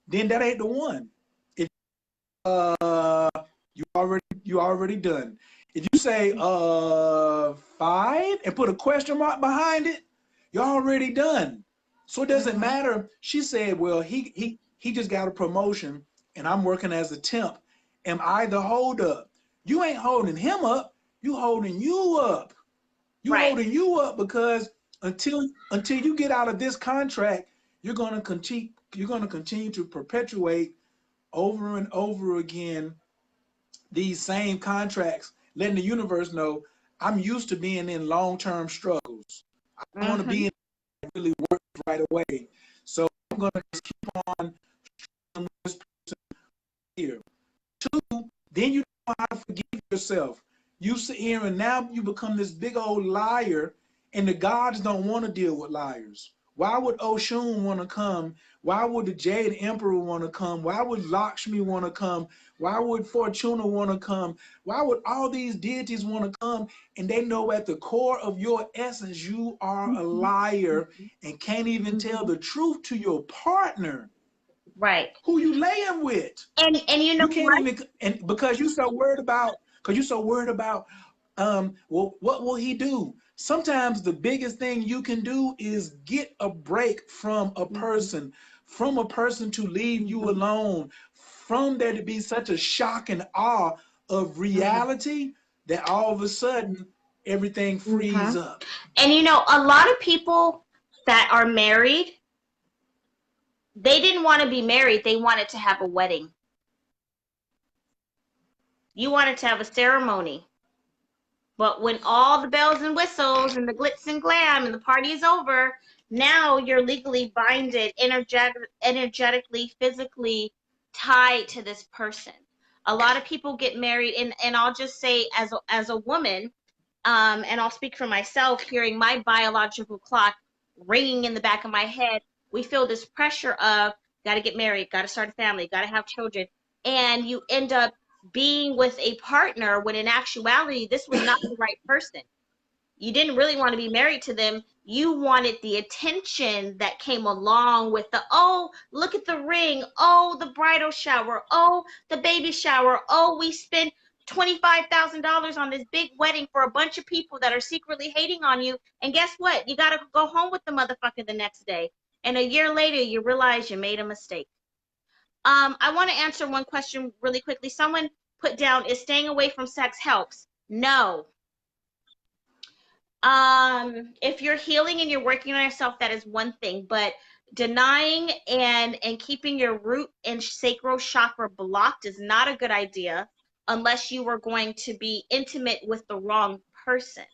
then that ain't the one. If you already done. If you say 5 and put a question mark behind it, you're already done. So it doesn't matter. She said, well, he just got a promotion and I'm working as a temp. Am I the hold up? You ain't holding him up. You holding you up. You holding you up because until you get out of this contract, you're gonna continue to perpetuate over and over again these same contracts, letting the universe know I'm used to being in long-term struggles. I want to be in it really work right away. So I'm gonna just keep on with this person here. Two, then you know how to forgive yourself. You sit here and now you become this big old liar, and the gods don't want to deal with liars. Why would Oshun want to come? Why would the Jade Emperor want to come? Why would Lakshmi want to come? Why would Fortuna want to come? Why would all these deities want to come? And they know at the core of your essence, you are a liar and can't even tell the truth to your partner. Right. Who you laying with? And you know You can't even, and because you're so worried about, well, what will he do? Sometimes the biggest thing you can do is get a break from a person, to leave you alone, from there to be such a shock and awe of reality that all of a sudden everything frees up. And you know, a lot of people that are married, they didn't want to be married. They wanted to have a wedding. You wanted to have a ceremony. But when all the bells and whistles and the glitz and glam and the party is over, now you're legally binded, energetically, physically tied to this person. A lot of people get married, and I'll just say as a woman, and I'll speak for myself, hearing my biological clock ringing in the back of my head, we feel this pressure of got to get married, got to start a family, got to have children, and you end up being with a partner when in actuality this was not the right person. You didn't really want to be married to them. You wanted the attention that came along with the, oh, look at the ring, oh, the bridal shower, oh, the baby shower, oh, we spent $25,000 on this big wedding for a bunch of people that are secretly hating on you. And guess what? You got to go home with the motherfucker the next day. And a year later, you realize you made a mistake. I want to answer one question really quickly. Someone put down, is staying away from sex helps? No. If you're healing and you're working on yourself, that is one thing, but denying and keeping your root and sacral chakra blocked is not a good idea unless you are going to be intimate with the wrong person.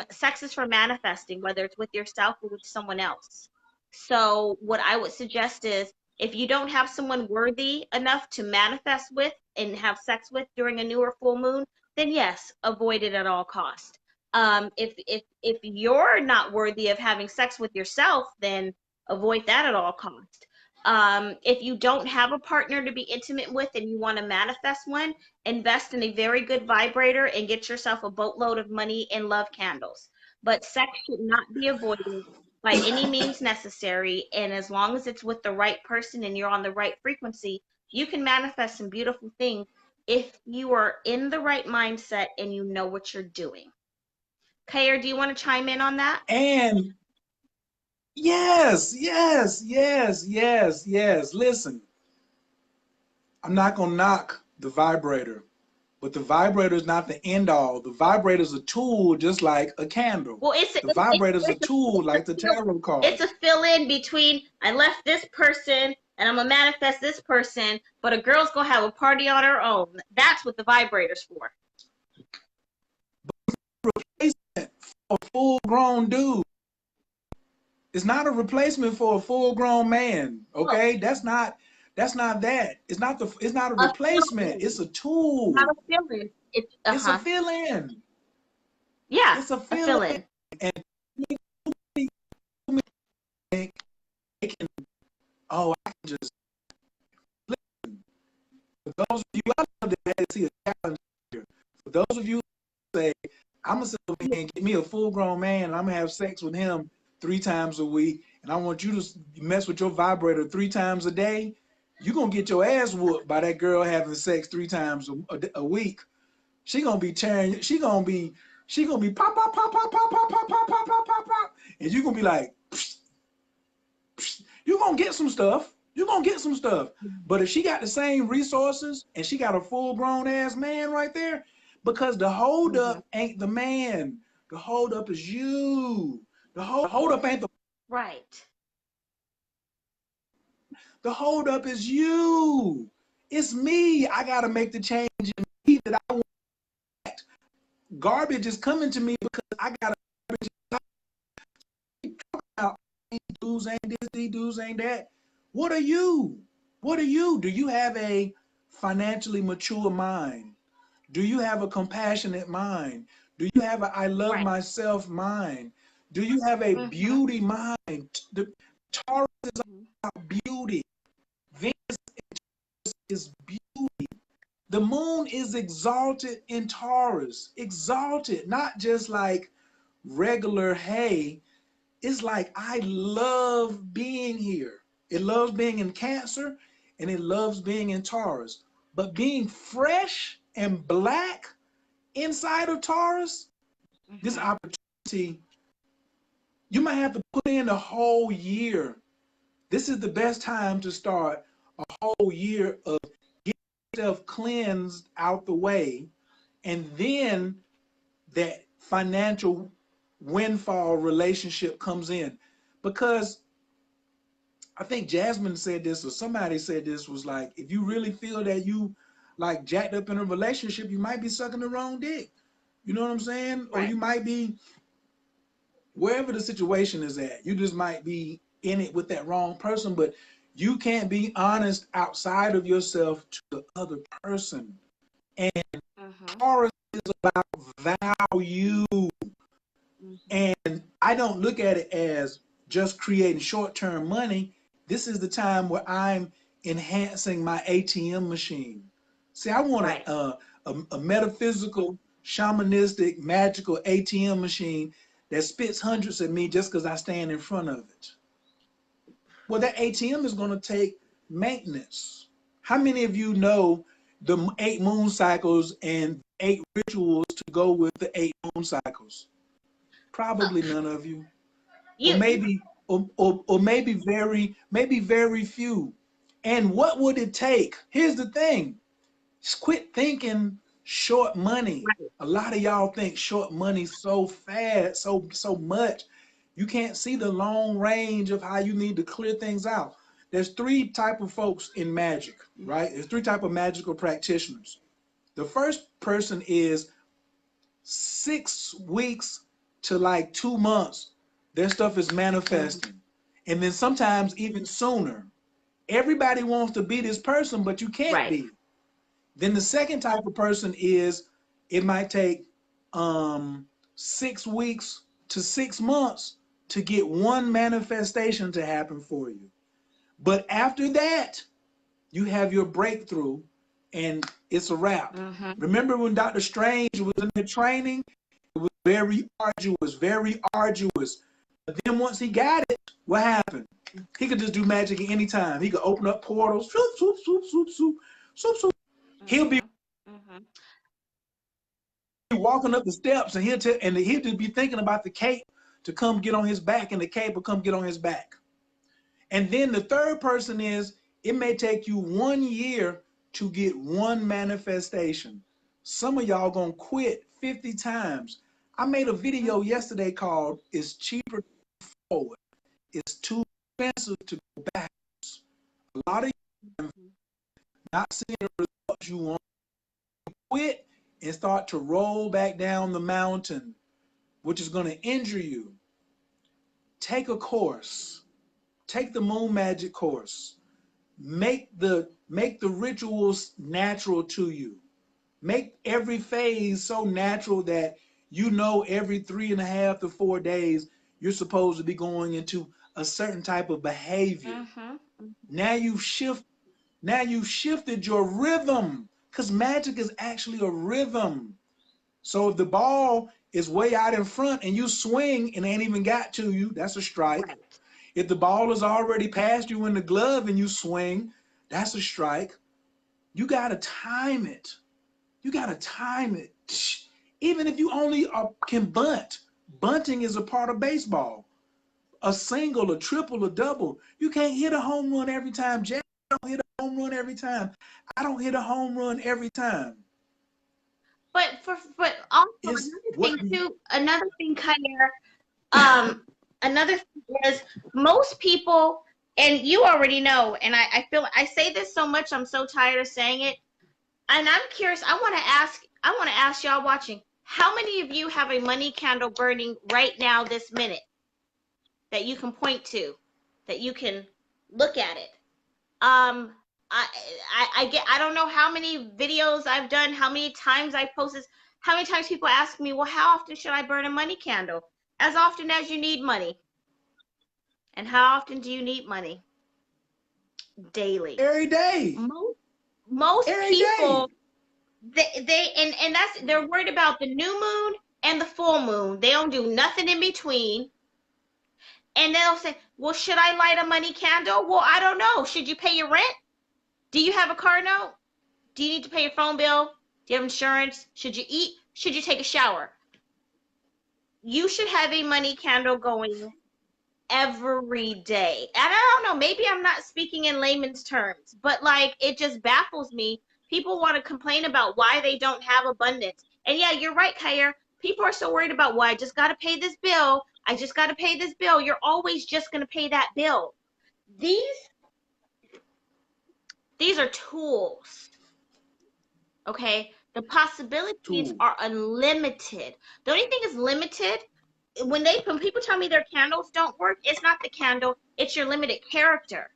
Sex is for manifesting, whether it's with yourself or with someone else. So what I would suggest is, if you don't have someone worthy enough to manifest with and have sex with during a new or full moon, then yes, avoid it at all costs. If you're not worthy of having sex with yourself, then avoid that at all costs. If you don't have a partner to be intimate with and you want to manifest one, invest in a very good vibrator and get yourself a boatload of money and love candles. But sex should not be avoided by any means necessary, and as long as it's with the right person and you're on the right frequency, you can manifest some beautiful things if you are in the right mindset and you know what you're doing. Khayr, do you want to chime in on that? And yes. Listen, I'm not gonna knock the vibrator, but the vibrator is not the end all. The vibrator is a tool, just like a candle. Well, the vibrator is a tool, like the tarot card. It's a fill in between, I left this person and I'm gonna manifest this person, but a girl's gonna have a party on her own. That's what the vibrator's for. Replacement for a full-grown dude. It's not a replacement for a full-grown man. Okay, that's not that. It's not a replacement. It's a tool. Not a fill-in. It's a fill-in. Yeah, it's a fill-in. And I can just listen. For those of you, I know that I see a challenge here. For those of you who say, I'm gonna sit over here and get me a full-grown man, and I'm gonna have sex with him 3 times a week, and I want you to mess with your vibrator 3 times a day, you're gonna get your ass whooped by that girl having sex 3 times a week. She gonna be tearing. She gonna be pop pop pop pop pop pop pop pop pop pop pop pop, and you gonna be like, psh, psh. You gonna get some stuff. You're gonna get some stuff. But if she got the same resources and she got a full-grown ass man right there, because the holdup ain't the man. The holdup is you. The holdup ain't the right. The holdup is you. It's me. I gotta make the change in me that I want. Garbage is coming to me because I gotta dudes ain't this, these dudes ain't that. What are you? What are you? Do you have a financially mature mind? Do you have a compassionate mind? Do you have a I love Right. myself mind? Do you have a Mm-hmm. beauty mind? The Taurus is Mm-hmm. about beauty. Venus is beauty. The moon is exalted in Taurus. Exalted, not just like regular, hey, it's like I love being here. It loves being in Cancer and it loves being in Taurus. But being fresh and black inside of Taurus, this Mm-hmm. opportunity, you might have to put in a whole year. This is the best time to start a whole year of getting yourself cleansed out the way, and then that financial windfall relationship comes in. Because I think Jasmine said this, or somebody said this, was like, if you really feel that you like jacked up in a relationship, you might be sucking the wrong dick. You know what I'm saying? Or Right. you might be, wherever the situation is at, you just might be in it with that wrong person, but you can't be honest outside of yourself to the other person. And Mm-hmm. Taurus is about value. Mm-hmm. And I don't look at it as just creating short-term money. This is the time where I'm enhancing my ATM machine. See, I want Right. a metaphysical, shamanistic, magical ATM machine that spits hundreds at me just because I stand in front of it. Well, that ATM is going to take maintenance. How many of you know the 8 moon cycles and 8 rituals to go with the 8 moon cycles? Well, Probably none of you, or you maybe, or maybe very few. And what would it take? Here's the thing: just quit thinking short money. right. A lot of y'all think short money so fast, so much. You can't see the long range of how you need to clear things out. There's three type of folks in magic, right? There's three type of magical practitioners. The first person is 6 weeks to like 2 months, their stuff is Mm-hmm. manifesting. And then sometimes even sooner. Everybody wants to be this person, but you can't Right. be. Then the second type of person is it might take 6 weeks to 6 months to get one manifestation to happen for you. But after that, you have your breakthrough and it's a wrap. Mm-hmm. Remember when Dr. Strange was in the training? It was very arduous, very arduous. But then once he got it, what happened? He could just do magic at any time. He could open up portals, swoop, swoop, swoop, swoop, swoop, swoop, swoop. He'll be Mm-hmm. Mm-hmm. walking up the steps and he'll just be thinking about the cape to come get on his back, and the cape will come get on his back. And then the third person is it may take you 1 year to get one manifestation. Some of y'all gonna quit 50 times. I made a video yesterday called "It's Cheaper to Forward. It's Too Expensive to Go Back." A lot of you not seeing the results you want to quit and start to roll back down the mountain, which is gonna injure you. Take a course. Take the Moon Magic course. Make the rituals natural to you. Make every phase so natural that you know every 3.5 to 4 days you're supposed to be going into a certain type of behavior. Mm-hmm. Now you've shifted your rhythm, because magic is actually a rhythm. So if the ball is way out in front and you swing and ain't even got to you, that's a strike. Right. If the ball is already past you in the glove and you swing, that's a strike. You gotta time it. You gotta time it. Even if you only can bunt, bunting is a part of baseball. A single, a triple, a double. You can't hit a home run every time. Jack don't hit a home run every time. I don't hit a home run every time. But also It's another what thing you. too, um, another thing is most people, and you already know, and I feel I say this so much, I'm so tired of saying it. And I'm curious, I want to ask y'all watching, how many of you have a money candle burning right now this minute that you can point to? that you can look at it. I don't know how many videos I've done, how many times I've posted, how many times people ask me, well, how often should I burn a money candle? As often as you need money. And how often do you need money? Daily. Every day. Most Every people, day. and they're worried about the new moon and the full moon. They don't do nothing in between. And they'll say, well, should I light a money candle? Well, I don't know. Should you pay your rent? Do you have a car note? Do you need to pay your phone bill? Do you have insurance? Should you eat? Should you take a shower? You should have a money candle going every day. And I don't know, maybe I'm not speaking in layman's terms, but like it just baffles me. People want to complain about why they don't have abundance. And yeah, you're right, Khayr. People are so worried about, well, I just got to pay this bill. I just got to pay this bill. You're always just going to pay that bill. These are tools. Okay? The possibilities are unlimited. The only thing is limited when people tell me their candles don't work, it's not the candle, it's your limited character.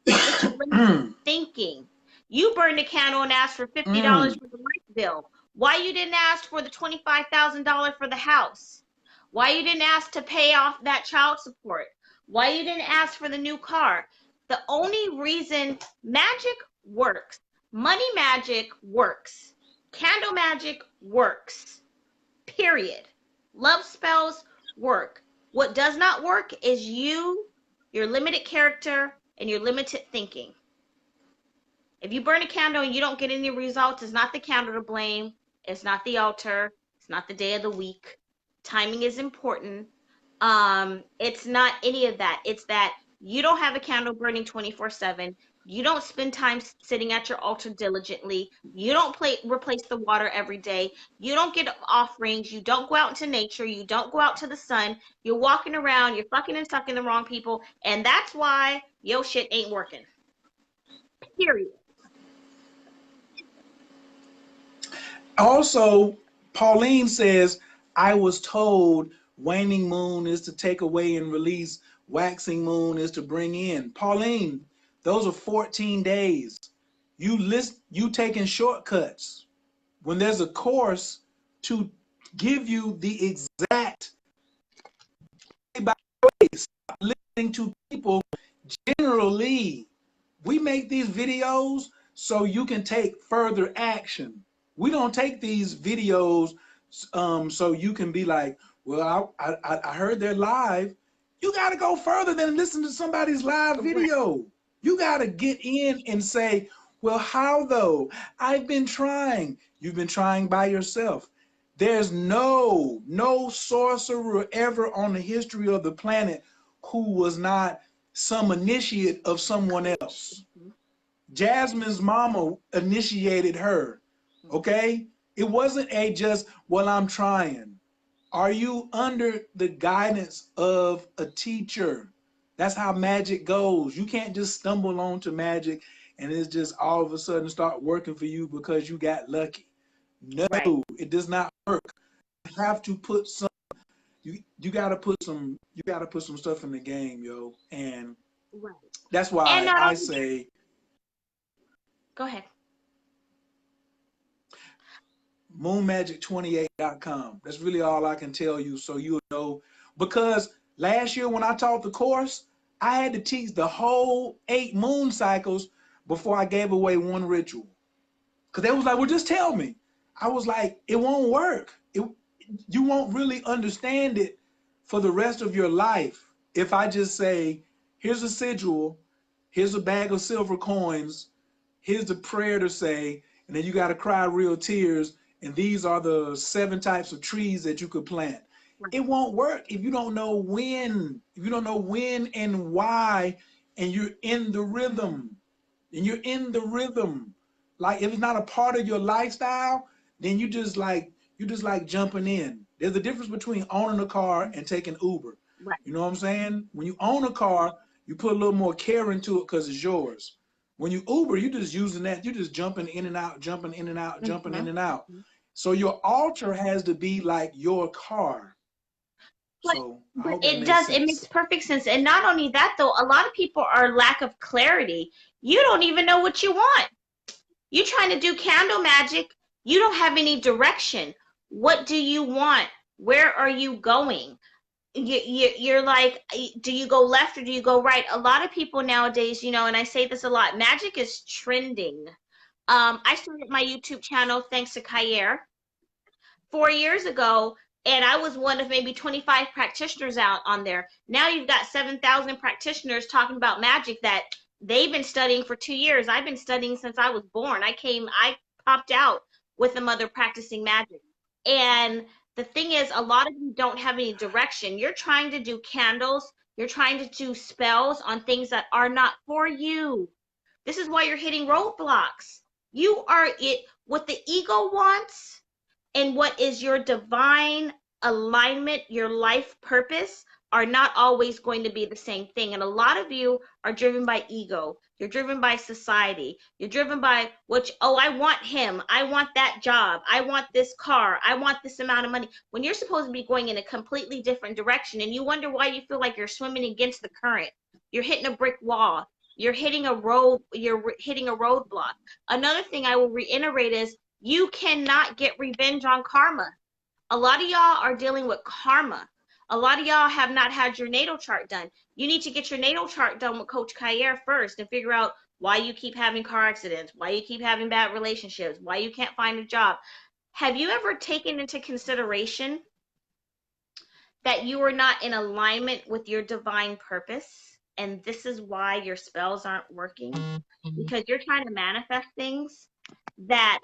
It's your limited thinking. You burned a candle and asked for $50 for the light bill. Why you didn't ask for the $25,000 for the house? Why you didn't ask to pay off that child support? Why you didn't ask for the new car? The only reason magic works, money magic works, candle magic works, period. Love spells work. What does not work is your limited character, and your limited thinking. If you burn a candle and you don't get any results, it's not the candle to blame. It's not the altar. It's not the day of the week. Timing is important. It's not any of that. It's that you don't have a candle burning 24/7. You don't spend time sitting at your altar diligently. You don't replace the water every day. You don't get offerings. You don't go out into nature. You don't go out to the sun. You're walking around. You're fucking and sucking the wrong people. And that's why your shit ain't working. Period. Also, Pauline says, I was told waning moon is to take away and release, waxing moon is to bring in. Pauline, those are 14 days. You taking shortcuts. When there's a course to give you the exact by stop listening to people. Generally, we make these videos so you can take further action. We don't take these videos so you can be like, well, I heard they're live. You got to go further than listen to somebody's live video. You got to get in and say, well, how though? I've been trying. You've been trying by yourself. There's no sorcerer ever on the history of the planet who was not some initiate of someone else. Jasmine's mama initiated her, okay? It wasn't a just, well, I'm trying. Are you under the guidance of a teacher? That's how magic goes. You can't just stumble onto magic and it's just all of a sudden start working for you because you got lucky. No, it does not work. You have to put some, you gotta put some stuff in the game, yo. And that's why I say, go ahead. moonmagic28.com. That's really all I can tell you, so you'll know. Because last year when I taught the course, I had to teach the whole 8 moon cycles before I gave away one ritual. Because they was like, well, just tell me. I was like, it won't work. You won't really understand it for the rest of your life if I just say, here's a sigil, here's a bag of silver coins, here's the prayer to say, and then you got to cry real tears, and these are the 7 types of trees that you could plant. It won't work if you don't know when, and why, and you're in the rhythm. Like if it's not a part of your lifestyle, then you just like jumping in. There's a difference between owning a car and taking Uber. You know what I'm saying? When you own a car, you put a little more care into it because it's yours. When you Uber, you're just using that. You're just jumping in and out, jumping in and out, jumping in and out. So your altar has to be like your car. So I But hope that it makes does, it makes sense. perfect sense. And not only that though, a lot of people are lack of clarity. You don't even know what you want. You're trying to do candle magic. You don't have any direction. What do you want? Where are you going? You're like, do you go left or do you go right? A lot of people nowadays, and I say this a lot, magic is trending. I started my YouTube channel thanks to Khayr 4 years ago, and I was one of maybe 25 practitioners out on there. Now you've got 7,000 practitioners talking about magic that they've been studying for 2 years. I've been studying since I was born. I popped out with a mother practicing magic. And the thing is, a lot of you don't have any direction. You're trying to do candles, you're trying to do spells on things that are not for you. This is why you're hitting roadblocks. You are it, what the ego wants and what is your divine alignment, your life purpose, are not always going to be the same thing. And a lot of you are driven by ego. You're driven by society. You're driven by oh, I want him. I want that job. I want this car. I want this amount of money. When you're supposed to be going in a completely different direction, and you wonder why you feel like you're swimming against the current. You're hitting a brick wall. You're hitting a roadblock. Another thing I will reiterate is you cannot get revenge on karma. A lot of y'all are dealing with karma. A lot of y'all have not had your natal chart done. You need to get your natal chart done with Coach Khayr first and figure out why you keep having car accidents, why you keep having bad relationships, why you can't find a job. Have you ever taken into consideration that you are not in alignment with your divine purpose? And this is why your spells aren't working? Because you're trying to manifest things that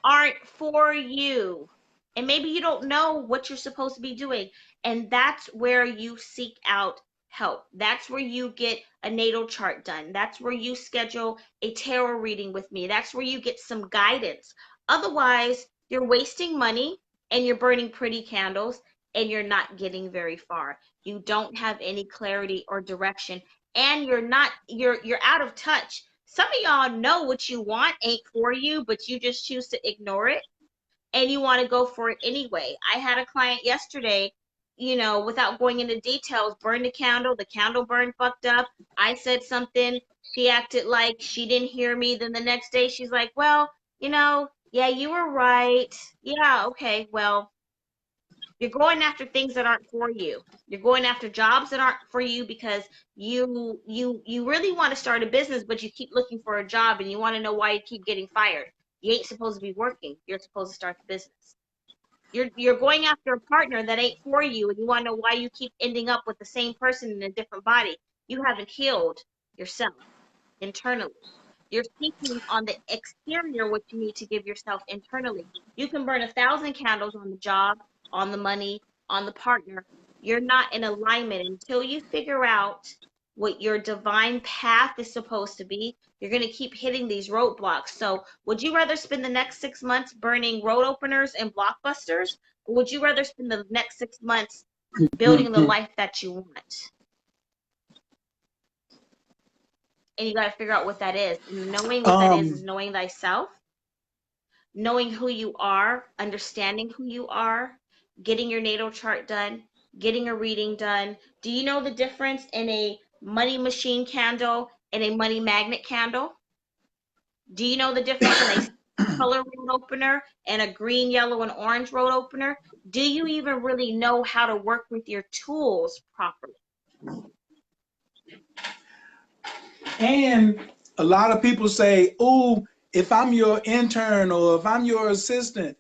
aren't for you. And maybe you don't know what you're supposed to be doing. And that's where you seek out help. That's where you get a natal chart done. That's where you schedule a tarot reading with me. That's where you get some guidance. Otherwise, you're wasting money and you're burning pretty candles and you're not getting very far. You don't have any clarity or direction, and you're out of touch. Some of y'all know what you want ain't for you, but you just choose to ignore it and you want to go for it anyway. I had a client yesterday, without going into details, burned the candle burned fucked up. I said something, she acted like she didn't hear me. Then the next day she's like, well, yeah, you were right. Yeah, okay, well, you're going after things that aren't for you. You're going after jobs that aren't for you because you really want to start a business, but you keep looking for a job and you want to know why you keep getting fired. You ain't supposed to be working. You're supposed to start the business. You're going after a partner that ain't for you, and you want to know why you keep ending up with the same person in a different body. You haven't healed yourself internally. You're seeking on the exterior what you need to give yourself internally. You can burn 1,000 candles on the job, on the money, on the partner. You're not in alignment until you figure out what your divine path is supposed to be. You're going to keep hitting these roadblocks. So, would you rather spend the next 6 months burning road openers and blockbusters, or would you rather spend the next 6 months building the life that you want? And you got to figure out what that is. And knowing what that is knowing thyself, knowing who you are, understanding who you are, getting your natal chart done, getting a reading done. Do you know the difference in a money machine candle and a money magnet candle? Do you know the difference in a color road opener and a green, yellow, and orange road opener? Do you even really know how to work with your tools properly? And a lot of people say, oh, if I'm your intern or if I'm your assistant,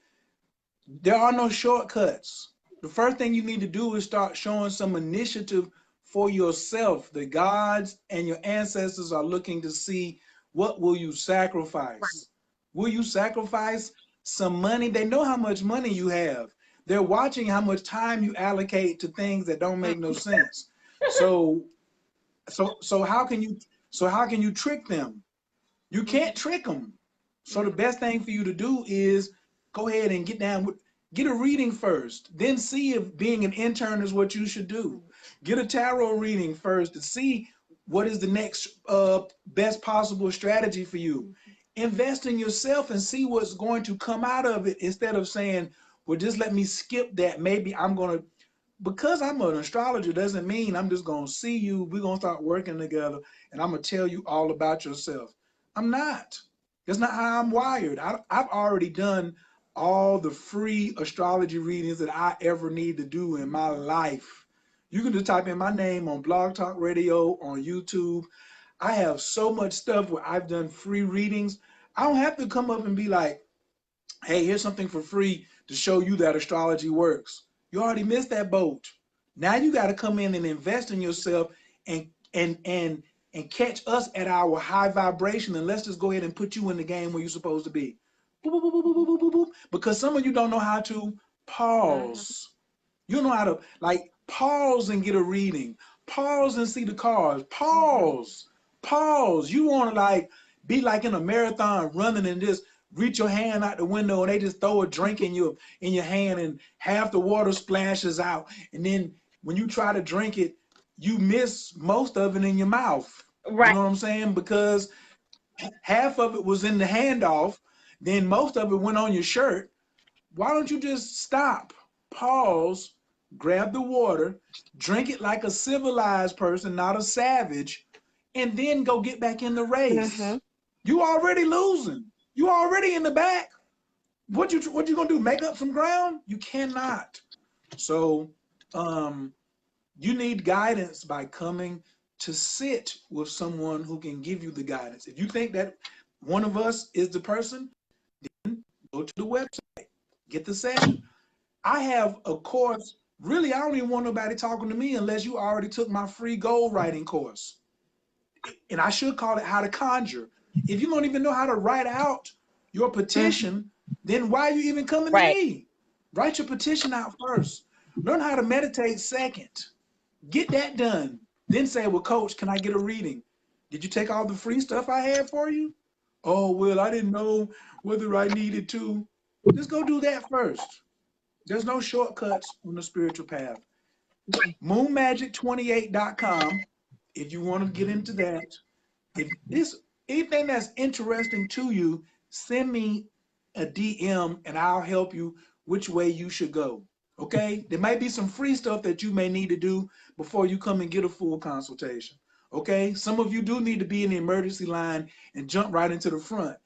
there are no shortcuts. The first thing you need to do is start showing some initiative for yourself. The gods and your ancestors are looking to see, what will you sacrifice? Will you sacrifice some money? They know how much money you have. They're watching how much time you allocate to things that don't make no sense. So how can you trick them? You can't trick them. So the best thing for you to do is go ahead and get a reading first, then see if being an intern is what you should do. Get a tarot reading first to see what is the next best possible strategy for you. Invest in yourself and see what's going to come out of it, instead of saying, well, just let me skip that. Maybe I'm going to because I'm an astrologer doesn't mean I'm just gonna see you, we're gonna start working together, and I'm gonna tell you all about yourself. I'm not. That's not how I'm wired. I've already done all the free astrology readings that I ever need to do in my life. You can just type in my name on Blog Talk Radio, on YouTube. I have so much stuff where I've done free readings. I don't have to come up and be like, hey, here's something for free to show you that astrology works. You already missed that boat. Now you got to come in and invest in yourself and catch us at our high vibration, and let's just go ahead and put you in the game where you're supposed to be. Boop, boop, boop, boop, boop, boop, boop. Because some of you don't know how to pause. You don't know how to like pause and get a reading. Pause and see the cards. Pause. Pause. You want to like be like in a marathon running and just reach your hand out the window and they just throw a drink in your hand and half the water splashes out. And then when you try to drink it, you miss most of it in your mouth. Right. You know what I'm saying? Because half of it was in the handoff, then most of it went on your shirt. Why don't you just stop, pause, grab the water, drink it like a civilized person, not a savage, and then go get back in the race? You already losing. You already in the back. What you gonna do? Make up some ground? You cannot. So you need guidance by coming to sit with someone who can give you the guidance. If you think that one of us is the person, then go to the website, get the session. I have a course. Really, I don't even want nobody talking to me unless you already took my free goal writing course. And I should call it How to Conjure. If you don't even know how to write out your petition, then why are you even coming to me? Write your petition out first. Learn how to meditate second. Get that done. Then say, well, coach, can I get a reading? Did you take all the free stuff I had for you? Oh, well, I didn't know whether I needed to. Just go do that first. There's no shortcuts on the spiritual path. Moonmagic28.com if you want to get into that. If this anything that's interesting to you, send me a DM and I'll help you which way you should go. Okay? There might be some free stuff that you may need to do before you come and get a full consultation. Okay? Some of you do need to be in the emergency line and jump right into the front.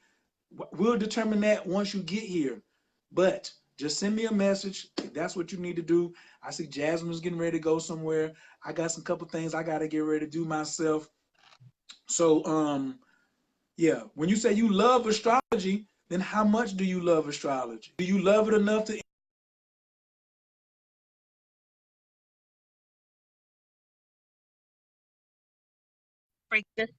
We'll determine that once you get here. But just send me a message if that's what you need to do. I see Jasmine's getting ready to go somewhere. I got some couple things I got to get ready to do myself. So, yeah, when you say you love astrology, then how much do you love astrology? Do you love it enough to Break this.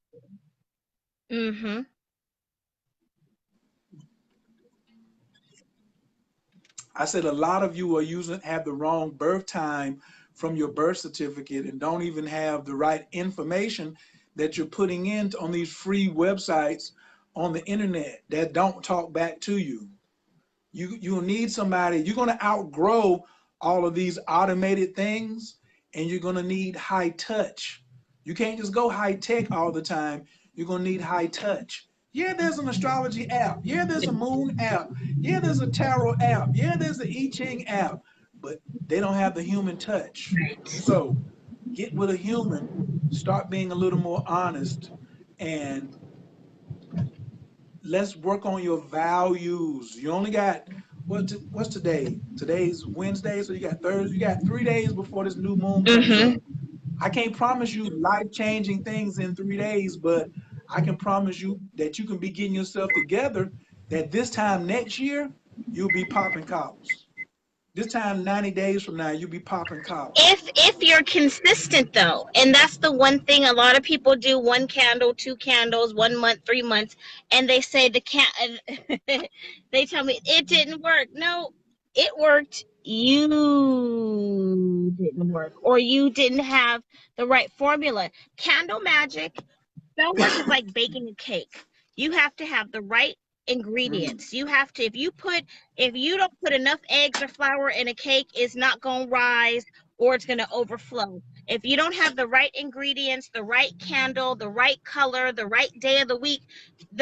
I said a lot of you have the wrong birth time from your birth certificate and don't even have the right information that you're putting in on these free websites on the internet that don't talk back to you. You'll need somebody. You're going to outgrow all of these automated things, and you're going to need high touch. You can't just go high tech all the time. You're going to need high touch. Yeah, there's an astrology app. Yeah, there's a moon app. Yeah, there's a tarot app. Yeah, there's the I Ching app, but they don't have the human touch. So get with a human, start being a little more honest, and let's work on your values. You only got what's today? Today's Wednesday, so you got Thursday. You got 3 days before this new moon comes up. I can't promise you life-changing things in 3 days, but I can promise you that you can be getting yourself together. That this time next year, you'll be popping collars. This time 90 days from now, you'll be popping collars. If you're consistent though, and that's the one thing a lot of people do: 1 candle, 2 candles, 1 month, 3 months, and they say they tell me it didn't work. No, it worked. You didn't work, or you didn't have the right formula. Candle magic, spell work is like baking a cake. You have to have the right ingredients. You have to, if you don't put enough eggs or flour in a cake, it's not going to rise, or it's going to overflow. If you don't have the right ingredients, the right candle, the right color, the right day of the week,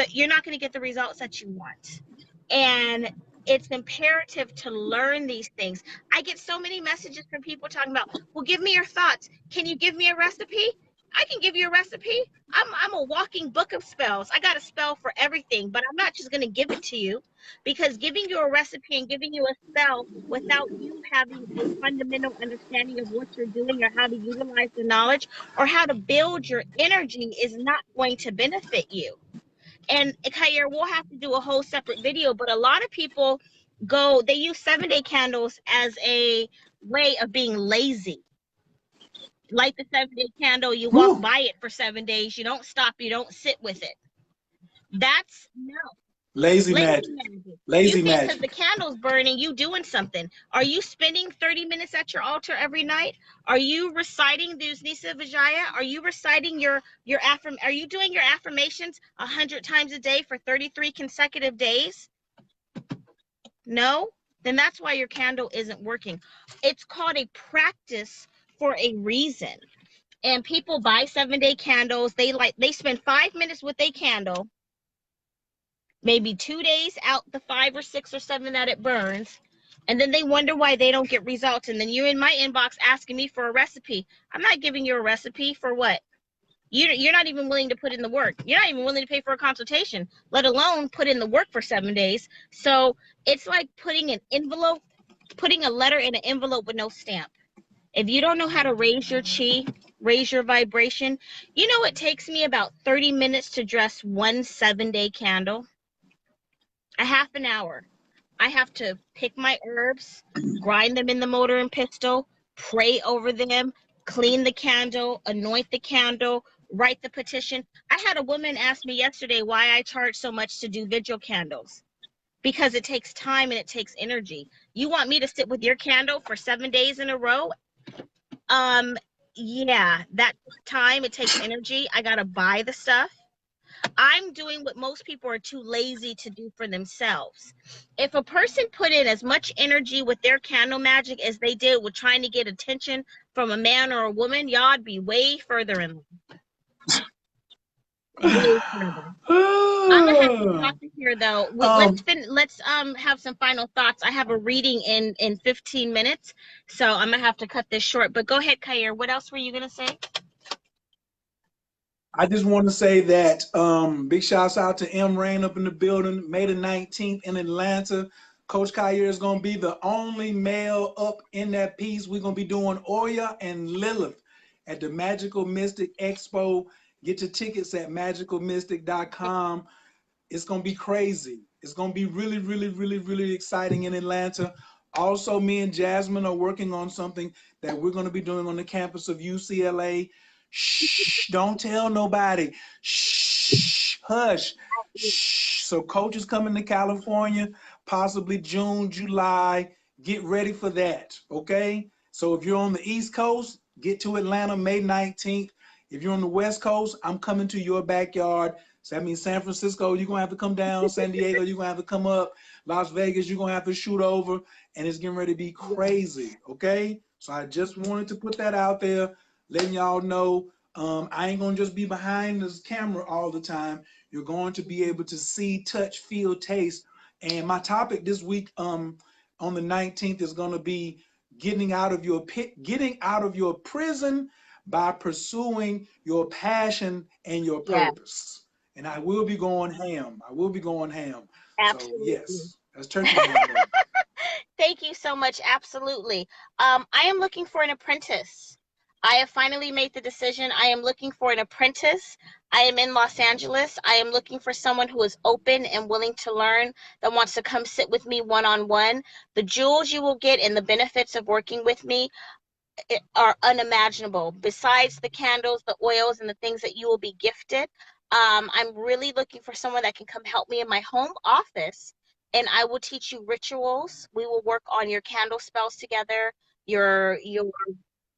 you're not going to get the results that you want. And it's imperative to learn these things. I get so many messages from people talking about, well, give me your thoughts. Can you give me a recipe? I can give you a recipe. I'm a walking book of spells. I got a spell for everything, but I'm not just going to give it to you, because giving you a recipe and giving you a spell without you having a fundamental understanding of what you're doing or how to utilize the knowledge or how to build your energy is not going to benefit you. And Khayr, we'll have to do a whole separate video, but a lot of people they use 7-day candles as a way of being lazy. Light the 7-day candle, you walk Woo. by it for 7 days, you don't stop, you don't sit with it. That's no. Lazy Lazy magic. magic. You Lazy think because the magic. candle's burning, you doing something. Are you spending 30 minutes at your altar every night? Are you reciting the Nisa Vijaya? Are you reciting are you doing your affirmations 100 times a day for 33 consecutive days? No? Then that's why your candle isn't working. It's called a practice for a reason. And people buy 7-day candles. They spend 5 minutes with a candle, maybe 2 days out the 5 or 6 or 7 that it burns, and then they wonder why they don't get results. And then you're in my inbox asking me for a recipe. I'm not giving you a recipe for what? You're not even willing to put in the work. You're not even willing to pay for a consultation, let alone put in the work for 7 days. So it's like putting a letter in an envelope with no stamp. If you don't know how to raise your chi, raise your vibration, it takes me about 30 minutes to dress one 7-day candle. A half an hour. I have to pick my herbs, grind them in the mortar and pestle, pray over them, clean the candle, anoint the candle, write the petition. I had a woman ask me yesterday why I charge so much to do vigil candles. Because it takes time and it takes energy. You want me to sit with your candle for 7 days in a row? Yeah, that time, it takes energy. I gotta buy the stuff. I'm doing what most people are too lazy to do for themselves. If a person put in as much energy with their candle magic as they did with trying to get attention from a man or a woman, y'all'd be way further in life. Way further. I'm gonna have to stop it here though. Let's have some final thoughts. I have a reading in 15 minutes, so I'm gonna have to cut this short. But go ahead, Khayr. What else were you gonna say? I just want to say that big shouts out to M Rain up in the building, May the 19th in Atlanta. Coach Khayr is going to be the only male up in that piece. We're going to be doing Oya and Lilith at the Magical Mystic Expo. Get your tickets at magicalmystic.com. It's going to be crazy. It's going to be really, really, really, really exciting in Atlanta. Also, me and Jasmine are working on something that we're going to be doing on the campus of UCLA. Shh, don't tell nobody. Shh, hush. Shh. So Coach is coming to California, possibly June, July. Get ready for that, okay? So if you're on the East Coast, get to Atlanta May 19th. If you're on the West Coast, I'm coming to your backyard. So that means San Francisco, you're going to have to come down. San Diego, you're going to have to come up. Las Vegas, you're going to have to shoot over. And it's getting ready to be crazy, okay? So I just wanted to put that out there, letting y'all know I ain't going to just be behind this camera all the time. You're going to be able to see, touch, feel, taste. And my topic this week on the 19th is going to be getting out of your prison by pursuing your passion and your Yeah, purpose. And I will be going ham. I will be going ham. So absolutely. yes, that's turkey ham day. Thank you so much. Absolutely. I am looking for an apprentice. I have finally made the decision. I am looking for an apprentice. I am in Los Angeles. I am looking for someone who is open and willing to learn, that wants to come sit with me one-on-one. The jewels you will get and the benefits of working with me are unimaginable. Besides the candles, the oils, and the things that you will be gifted, I'm really looking for someone that can come help me in my home office, and I will teach you rituals. We will work on your candle spells together. Your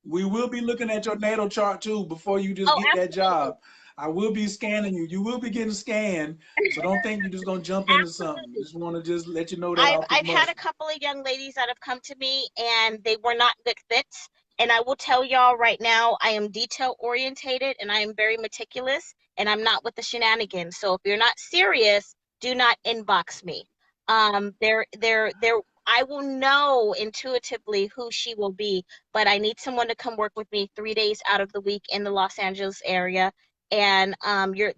We will be looking at your natal chart too before you just Oh, get that absolutely, job. I will be scanning you. You will be getting scanned. So don't think you're just gonna jump into something. absolutely. Just want to just let you know that I've off the I've had a muscle. couple of young ladies that have come to me and they were not good fits. And I will tell y'all right now, I am detail orientated and I am very meticulous and I'm not with the shenanigans. So if you're not serious, do not inbox me. I will know intuitively who she will be, but I need someone to come work with me 3 days out of the week in the Los Angeles area. And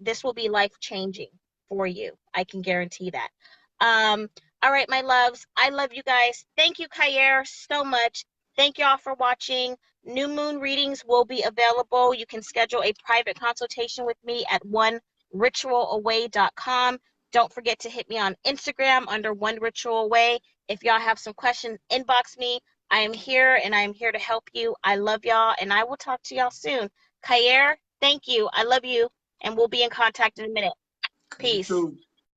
this will be life changing for you. I can guarantee that. Um, all right, my loves. I love you guys. Thank you, Khayr, so much. Thank y'all for watching. New moon readings will be available. You can schedule a private consultation with me at oneritualaway.com. Don't forget to hit me on Instagram under One Ritual Away. If y'all have some questions, inbox me. I am here and I am here to help you. I love y'all and I will talk to y'all soon. Khayr, thank you. I love you and we'll be in contact in a minute. You Peace. too.